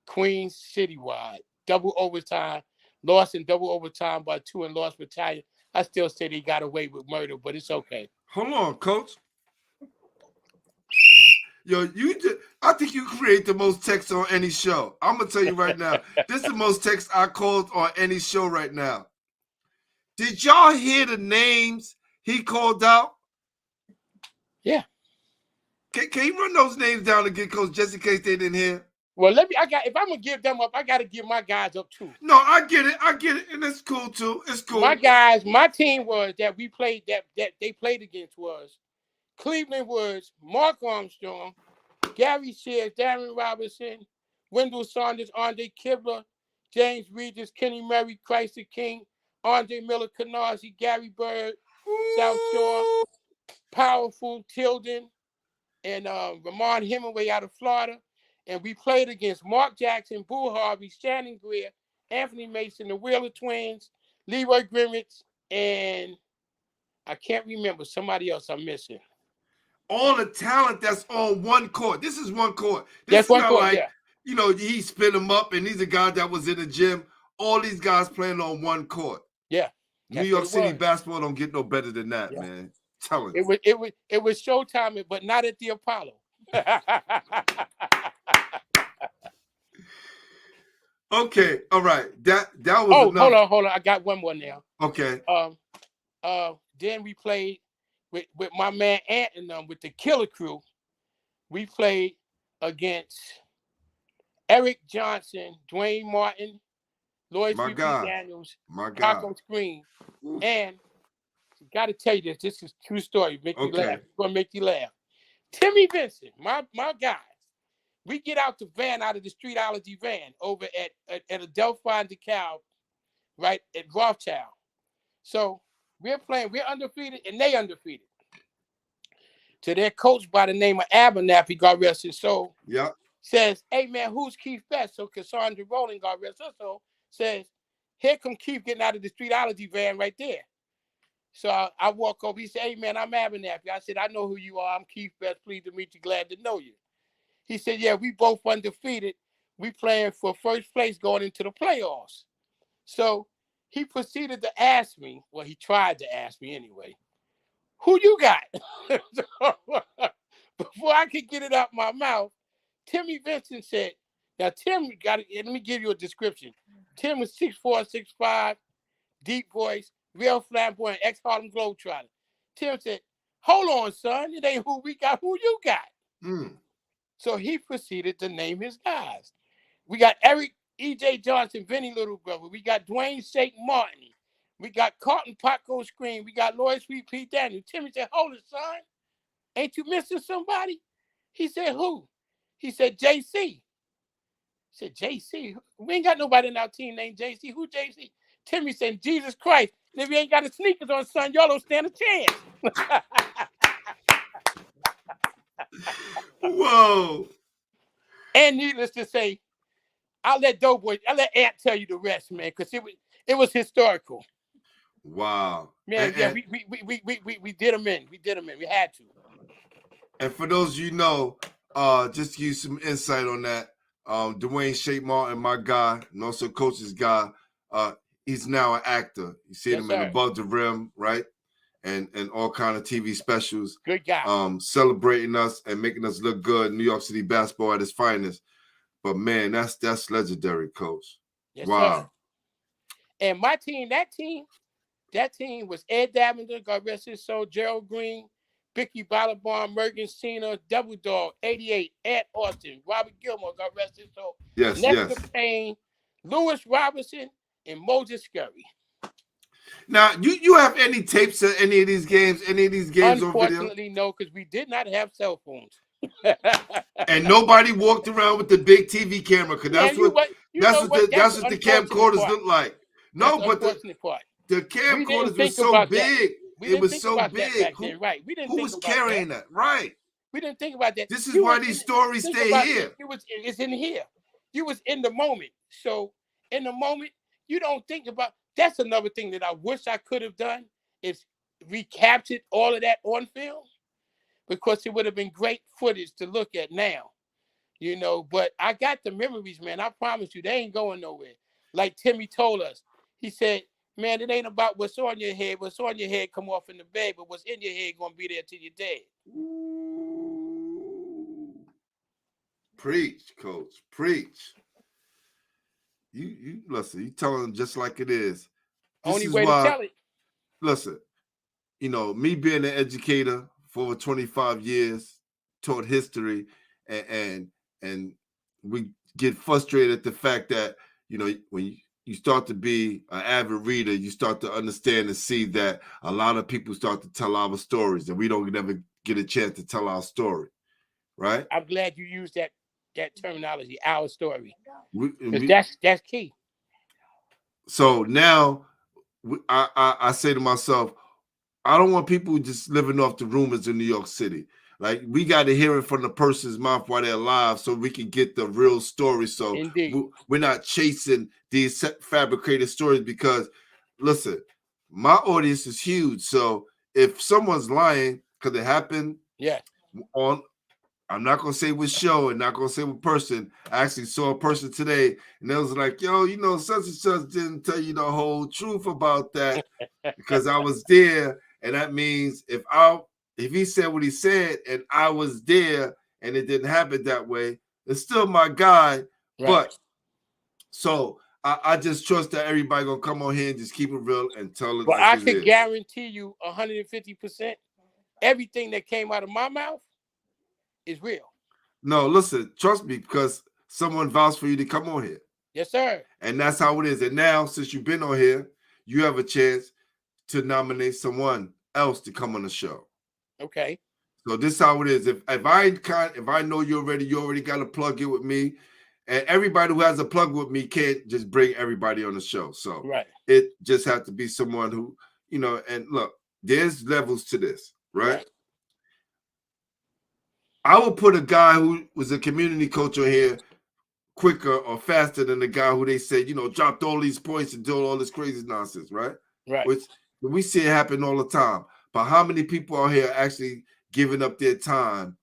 Queens Citywide. Double overtime. Lost in double overtime by 2 and lost battalion. I still say they got away with murder, but it's okay. Hold on, Coach. Yo, I think you create the most text on any show. I'm going to tell you right now. This is the most text I called on any show right now. Did y'all hear the names he called out? Yeah. Can you run those names down again, Coach, just in case they didn't hear? Well, if I'm gonna give them up, I gotta give my guys up too. No, I get it, and it's cool too. It's cool. My team was that we played that they played against was Cleveland Woods, Mark Armstrong, Gary Shears, Darren Robinson, Wendell Saunders, Andre Kibler, James Regis, Kenny Murray, Christ the King, Andre Miller, Canarsie, Gary Bird, South Shore, Powerful, Tilden, and Ramon Hemingway out of Florida. And we played against Mark Jackson, Boo Harvey, Shannon Greer, Anthony Mason, the Wheeler Twins, Leroy Grimmett, and I can't remember somebody else I'm missing. All the talent that's on one court. This is one court. That's one court, yeah. You know, he split them up, and these are guys that was in the gym. All these guys playing on one court. Yeah. New York City basketball don't get no better than that, man. Tell it. It was Showtime, but not at the Apollo. Okay, all right. That was enough. Hold on. I got one more now. Okay. Then we played with my man Ant and them with the Killer Crew. We played against Eric Johnson, Dwayne Martin, Lloyd P. Daniels, Paco Screen, and got to tell you this. This is a true story. Make you laugh. It's gonna make you laugh. Timmy Vincent, my guys. We get out the van, out of the Streetology van, over at Adelphi and DeKalb, right at Rothschild. So we're undefeated, and they undefeated. So their coach by the name of Abernathy, God rest his soul, says, "Hey man, who's Keith Bess?" So Cassandra Rowland, God rest her soul, says, "Here come Keith getting out of the Streetology van right there." So I walk over. He said, "Hey man, I'm Abernathy." I said, "I know who you are. I'm Keith Bess. Pleased to meet you. Glad to know you." He said, "Yeah, we both undefeated. We playing for first place going into the playoffs." So he proceeded to ask me, well, he tried to ask me anyway, "Who you got?" Before I could get it out my mouth, Timmy Vincent said, now Tim got it. Let me give you a description. Tim was 6'4", 6'5", deep voice, real flamboyant, ex-Harlem Globetrotter. Tim said, "Hold on, son. It ain't who we got. Who you got?" So he proceeded to name his guys. We got Eric E.J. Johnson, Vinny Little Brother. We got Dwayne Shake Martin. We got Carlton Paco Screen. We got Lloyd Sweet P. Daniel. Timmy said, "Hold it, son. Ain't you missing somebody?" He said, "Who?" He said, "JC." He said, "JC? We ain't got nobody in our team named JC. Who JC?" Timmy said, "Jesus Christ. And if you ain't got the sneakers on, son, y'all don't stand a chance." Whoa. And needless to say, I'll let Ant tell you the rest, man, because it was historical. Wow. Man, we did them in. We did them in. We had to. And for those of you know, just to give you some insight on that, Dwayne Shake Martin, my guy, and also coach's guy, he's now an actor. You see him in Above the Rim, right? And all kind of TV specials. Good guy. Celebrating us and making us look good. New York City basketball at its finest. But man, that's legendary, Coach. Yes, wow. Sir. And my team, that team was Ed Davender, God rest his soul, Gerald Green, Bicky Balaban, Mergen Cena, Double Dog, 88, Ed Austin, Robert Gilmore, God rest his soul. Yes, Nestor Payne, Lewis Robinson, and Moses Scurry. Now, you have any tapes of any of these games on video? Unfortunately, no, because we did not have cell phones. And nobody walked around with the big TV camera, because that's what the camcorders look like. No, but the camcorders were so big. It was so big. Who was carrying that? Right. We didn't think about that. This is why these stories stay here. It's in here. You was in the moment. So in the moment, you don't think about. That's another thing that I wish I could have done, is recaptured all of that on film, because it would have been great footage to look at now, you know. But I got the memories, man. I promise you, they ain't going nowhere. Like Timmy told us, he said, "Man, it ain't about what's on your head. What's on your head come off in the bed, but what's in your head gonna be there till you're dead." Ooh. Preach, Coach. Preach. You listen, you telling them just like it is. Only way to tell it. Listen, you know, me being an educator for over 25 years, taught history, and we get frustrated at the fact that, you know, when you start to be an avid reader, you start to understand and see that a lot of people start to tell our stories, and we don't never get a chance to tell our story, right? I'm glad you used that terminology, our story, We, because that's key. So now I say to myself, I don't want people just living off the rumors in New York City. Like, we got to hear it from the person's mouth while they're alive, so we can get the real story. So Indeed. we're not chasing these fabricated stories, because, listen, my audience is huge. So if someone's lying, because it happened on, I'm not going to say which show and not going to say what person. I actually saw a person today, and they was like, yo, you know, such and such didn't tell you the whole truth about that because I was there. And that means if he said what he said and I was there and it didn't happen that way, it's still my guy. Right. But so I just trust that everybody going to come on here and just keep it real and tell it. But like I it can is. guarantee you 150%, everything that came out of my mouth is real. No, listen, trust me, because someone vouched for you to come on here. Yes, sir. And that's how it is. And now, since you've been on here, you have a chance to nominate someone else to come on the show. Okay. So this is how it is. If I know you already got a plug in with me, and everybody who has a plug with me can't just bring everybody on the show. So it just has to be someone who, you know, and look, there's levels to this, right? I will put a guy who was a community coach on here quicker or faster than the guy who they said, you know, dropped all these points and did all this crazy nonsense, right? Right. Which we see it happen all the time. But how many people out here actually giving up their time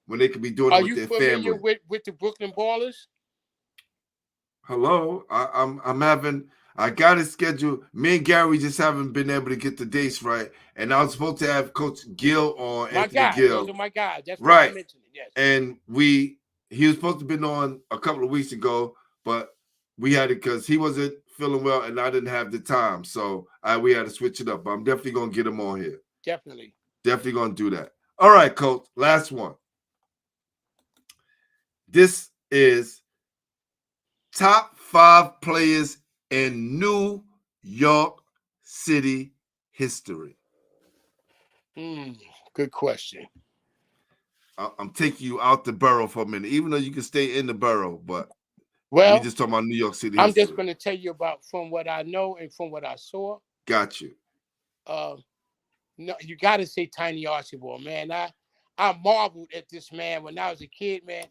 when they could be doing it with their family? Are you familiar with the Bklyn Ballers? Hello, I got it scheduled. Me and Gary just haven't been able to get the dates right, and I was supposed to have Coach Gill on. Those are my guys. That's right. Why I mentioned it. Yes. And he was supposed to be on a couple of weeks ago, but we had it because he wasn't feeling well, and I didn't have the time, so we had to switch it up. But I'm definitely gonna get him on here. Definitely gonna do that. All right, Coach. Last one. This is top 5 players in New York City history. Good question. I'm taking you out the borough for a minute, even though you can stay in the borough, but we just talking about New York City history. I'm just going to tell you about from what I know and from what I saw. Got you. No, you got to say Tiny Archibald, man. I marveled at this man when I was a kid, man.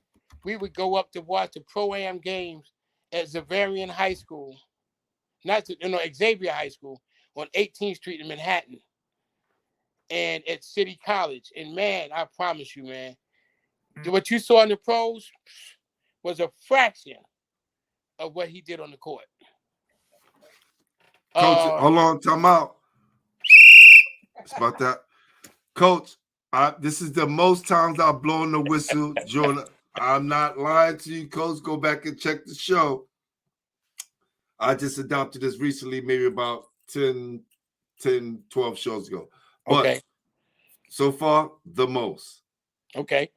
We would go up to watch the Pro-Am games at Xaverian High School, Xavier High School on 18th Street in Manhattan, and at City College. And man, I promise you, man, what you saw in the pros was a fraction of what he did on the court. Coach, hold on, time out. It's about that. Coach, this is the most times I've blown the whistle. Jordan, I'm not lying to you, Coach. Go back and check the show. I just adopted this recently, maybe about 10, 12 shows ago. But so far, the most. Okay.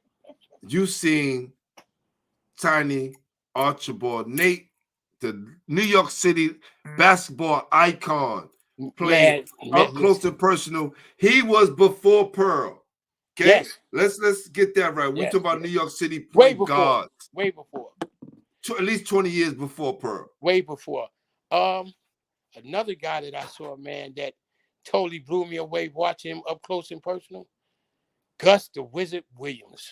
You've seen Tiny Archibald, Nate, the New York City basketball icon, playing up close and personal. He was before Pearl. Okay, let's get that right. We talk about New York City point guards. Way before. At least 20 years before Pearl. Way before. Another guy that I saw, man, that totally blew me away watching him up close and personal, Gus the Wizard Williams.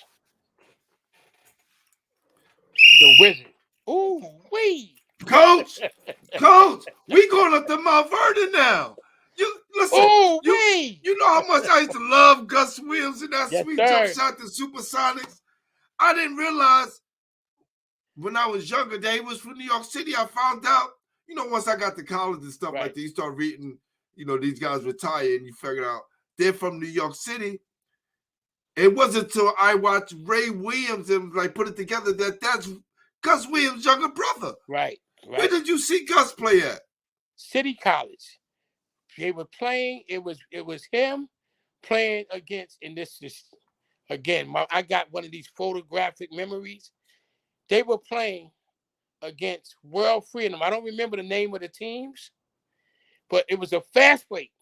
The Wizard. Ooh, wee. Coach, we going up to Mount Vernon now. You listen. Ooh, you know how much I used to love Gus Williams and that sweet jump shot to Supersonics. I didn't realize when I was younger that he was from New York City. I found out, once I got to college and stuff like that, you start reading, these guys retire and you figure out they're from New York City. It wasn't until I watched Ray Williams and put it together that that's Gus Williams' younger brother. Right. Where did you see Gus play at? City College. They were playing. It was him playing against, and this is Again, I got one of these photographic memories. They were playing against World Freedom. I don't remember the name of the teams, but it was a fast weight.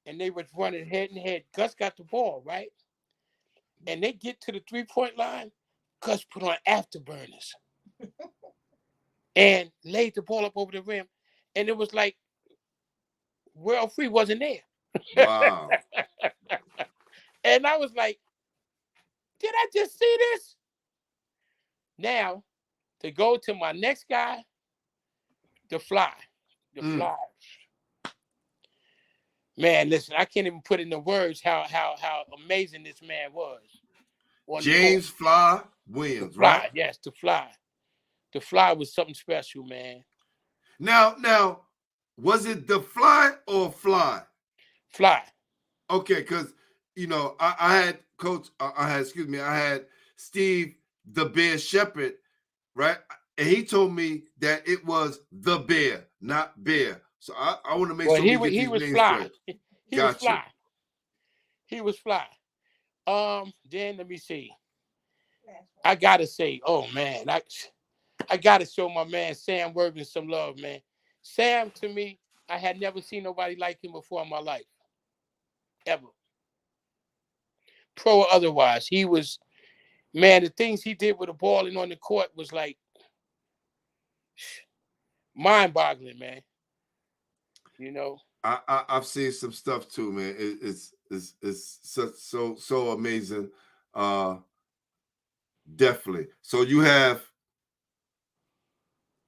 And they was running head and head. Gus got the ball, right? And they get to the 3-point line. Gus put on afterburners and laid the ball up over the rim. And it was like World Free wasn't there. Wow. And I was like, did I just see this? Now, to go to my next guy, the Fly. The Fly. Man, listen, I can't even put into words how amazing this man was. James Fly Williams, Fly, right? yes, the Fly. The Fly was something special, man. Now, was it the Fly or Fly? Fly. Okay, because I had Coach. I had Steve the Bear Shepherd, right? And he told me that it was the Bear, not Bear. So I want to make sure he we get was these names Fly. straight. He was Fly. He was Fly. Then let me see. I gotta say, oh man, I gotta show my man Sam Worthing some love, man. Sam, to me, I had never seen nobody like him before in my life. Ever. Pro or otherwise. He was, man, the things he did with the ball and on the court was like mind-boggling, man. I've seen some stuff too, man. It's so amazing. Definitely. So you have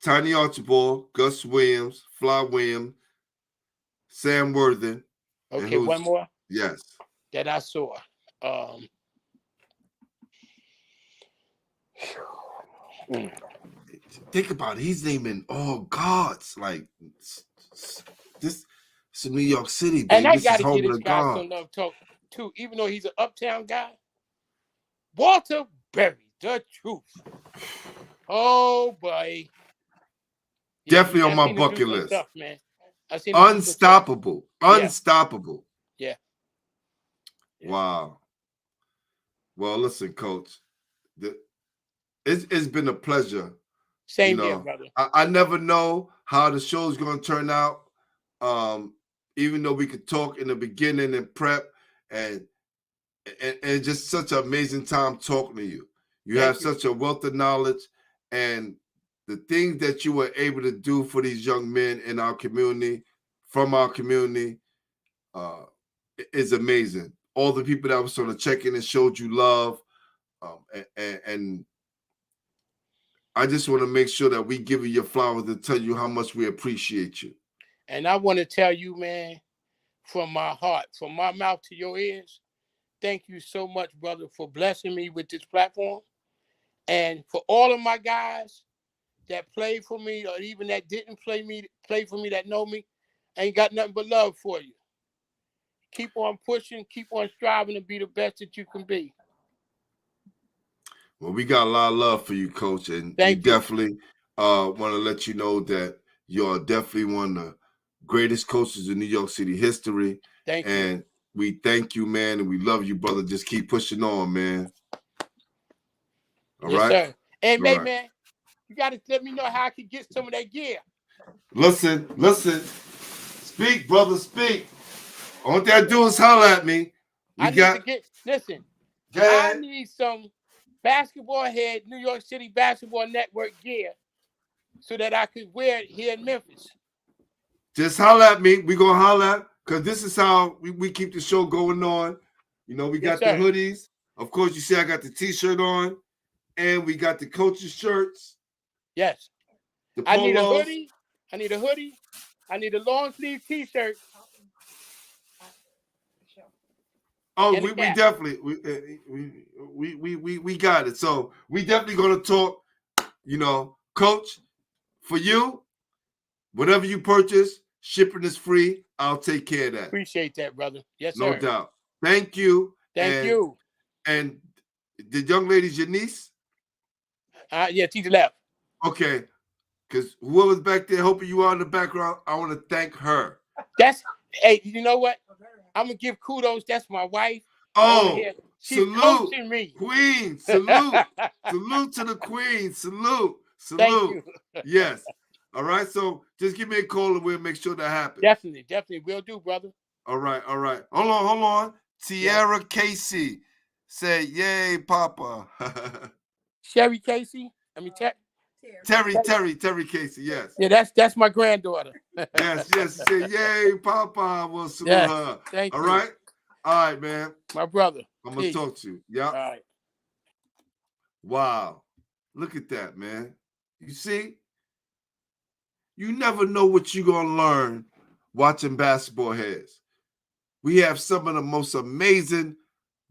Tiny Archibald, Gus Williams, Fly Williams, Sam Worthing. Okay, one more. Yes. That I saw. Think about it. He's naming all guards. Like this is New York City, baby. And I this gotta is home give of this the guy guard. some love talk too, even though he's an uptown guy. Walter Berry, the truth. Oh boy. Definitely on my bucket list. Stuff, man. Unstoppable. Unstoppable. Yeah. Wow. Well, listen, Coach. It's been a pleasure. Same here, brother. I never know how the show's going to turn out. Even though we could talk in the beginning and prep, and just such an amazing time talking to you. You have such a wealth of knowledge, and the things that you were able to do for these young men in our community, from our community, is amazing. All the people that were sort of checking and showed you love, and I just want to make sure that we give you your flowers to tell you how much we appreciate you. And I want to tell you, man, from my heart, from my mouth to your ears, thank you so much, brother, for blessing me with this platform. And for all of my guys that played for me, or even that didn't play for me, that know me, ain't got nothing but love for you. Keep on pushing, keep on striving to be the best that you can be. Well, we got a lot of love for you, Coach, and we definitely want to let you know that you're definitely one of the greatest coaches in New York City history. Thank you. And we thank you, man, and we love you, brother. Just keep pushing on, man. All right? Sir. And, man, you got to let me know how I can get some of that gear. Listen. Speak, brother, speak. All you got to do is holler at me. Listen, I need some Basketball Head New York City Basketball Network gear so that I could wear it here in Memphis. Just holler at me. We're going to holler, because this is how we keep the show going on. We got the hoodies. Of course, you see I got the T-shirt on, and we got the coaches' shirts. Yes. I need a hoodie. I need a long sleeve T-shirt. Oh, we definitely we got it. So we definitely gonna talk. Coach, for you, whatever you purchase, shipping is free. I'll take care of that. Appreciate that, brother. Yes, no sir. doubt. Thank you. Thank you. And the young lady's your niece? Yeah, she's left. Okay. Because whoever's back there helping you out in the background, I want to thank her. Hey, you know what? I'm gonna give kudos. That's my wife. Oh, She's Salute. coaching me. Queen. Salute. Salute to the queen. Salute. Thank Salute. you. Yes. All right. So just give me a call and we'll make sure that happens. Definitely. Will do, brother. All right. Hold on. Tierra Casey said, yay, Papa. Sherry Casey. I mean, Terry Casey, yes. Yeah, that's my granddaughter. Yes. She said, yay, Papa. We'll salute her. Thank All you. right? All right, man. My brother. I'm going to talk to you. Yeah. All right. Wow. Look at that, man. You see? You never know what you're going to learn watching Basketball Heads. We have some of the most amazing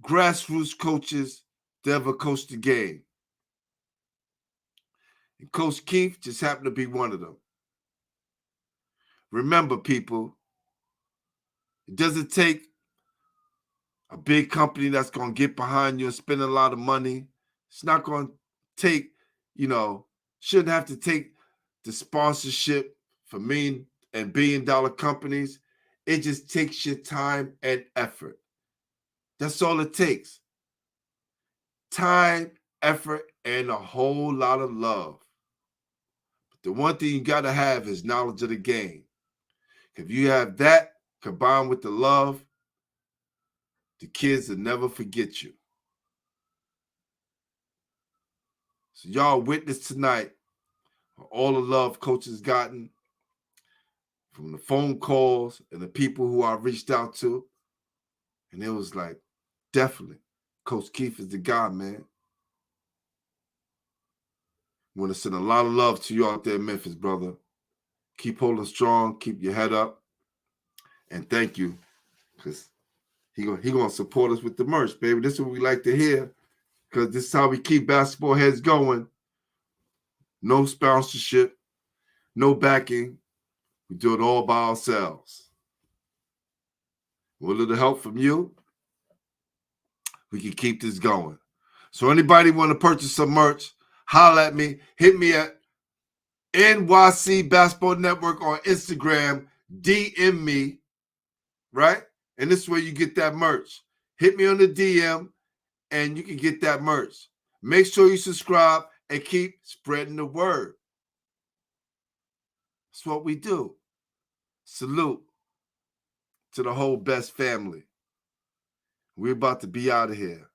grassroots coaches that ever coached the game. And Coach Keith just happened to be one of them. Remember, people, it doesn't take a big company that's going to get behind you and spend a lot of money. It's not going to take, shouldn't have to take the sponsorship for $1 and $1 billion companies. It just takes your time and effort. That's all it takes. Time, effort, and a whole lot of love. But the one thing you got to have is knowledge of the game. If you have that combined with the love, the kids will never forget you. So y'all witness tonight all the love Coach has gotten from the phone calls and the people who I reached out to. And it was like, definitely, Coach Keith is the guy, man. I want to send a lot of love to you out there in Memphis, brother. Keep holding strong. Keep your head up. And thank you, because he gonna support us with the merch, baby. This is what we like to hear, because this is how we keep Basketball Heads going. No sponsorship, no backing. We do it all by ourselves. With a little help from you, we can keep this going. So anybody want to purchase some merch, holla at me. Hit me at NYC Basketball Network on Instagram. DM me, right? And this is where you get that merch. Hit me on the DM, and you can get that merch. Make sure you subscribe and keep spreading the word. That's what we do. Salute to the whole Bess family. We're about to be out of here.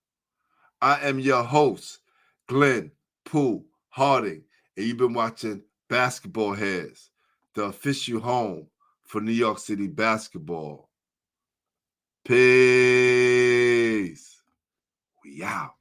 I am your host, Glenn Pooh Harding, and you've been watching Basketball Heads, the official home for New York City basketball. Peace. We out.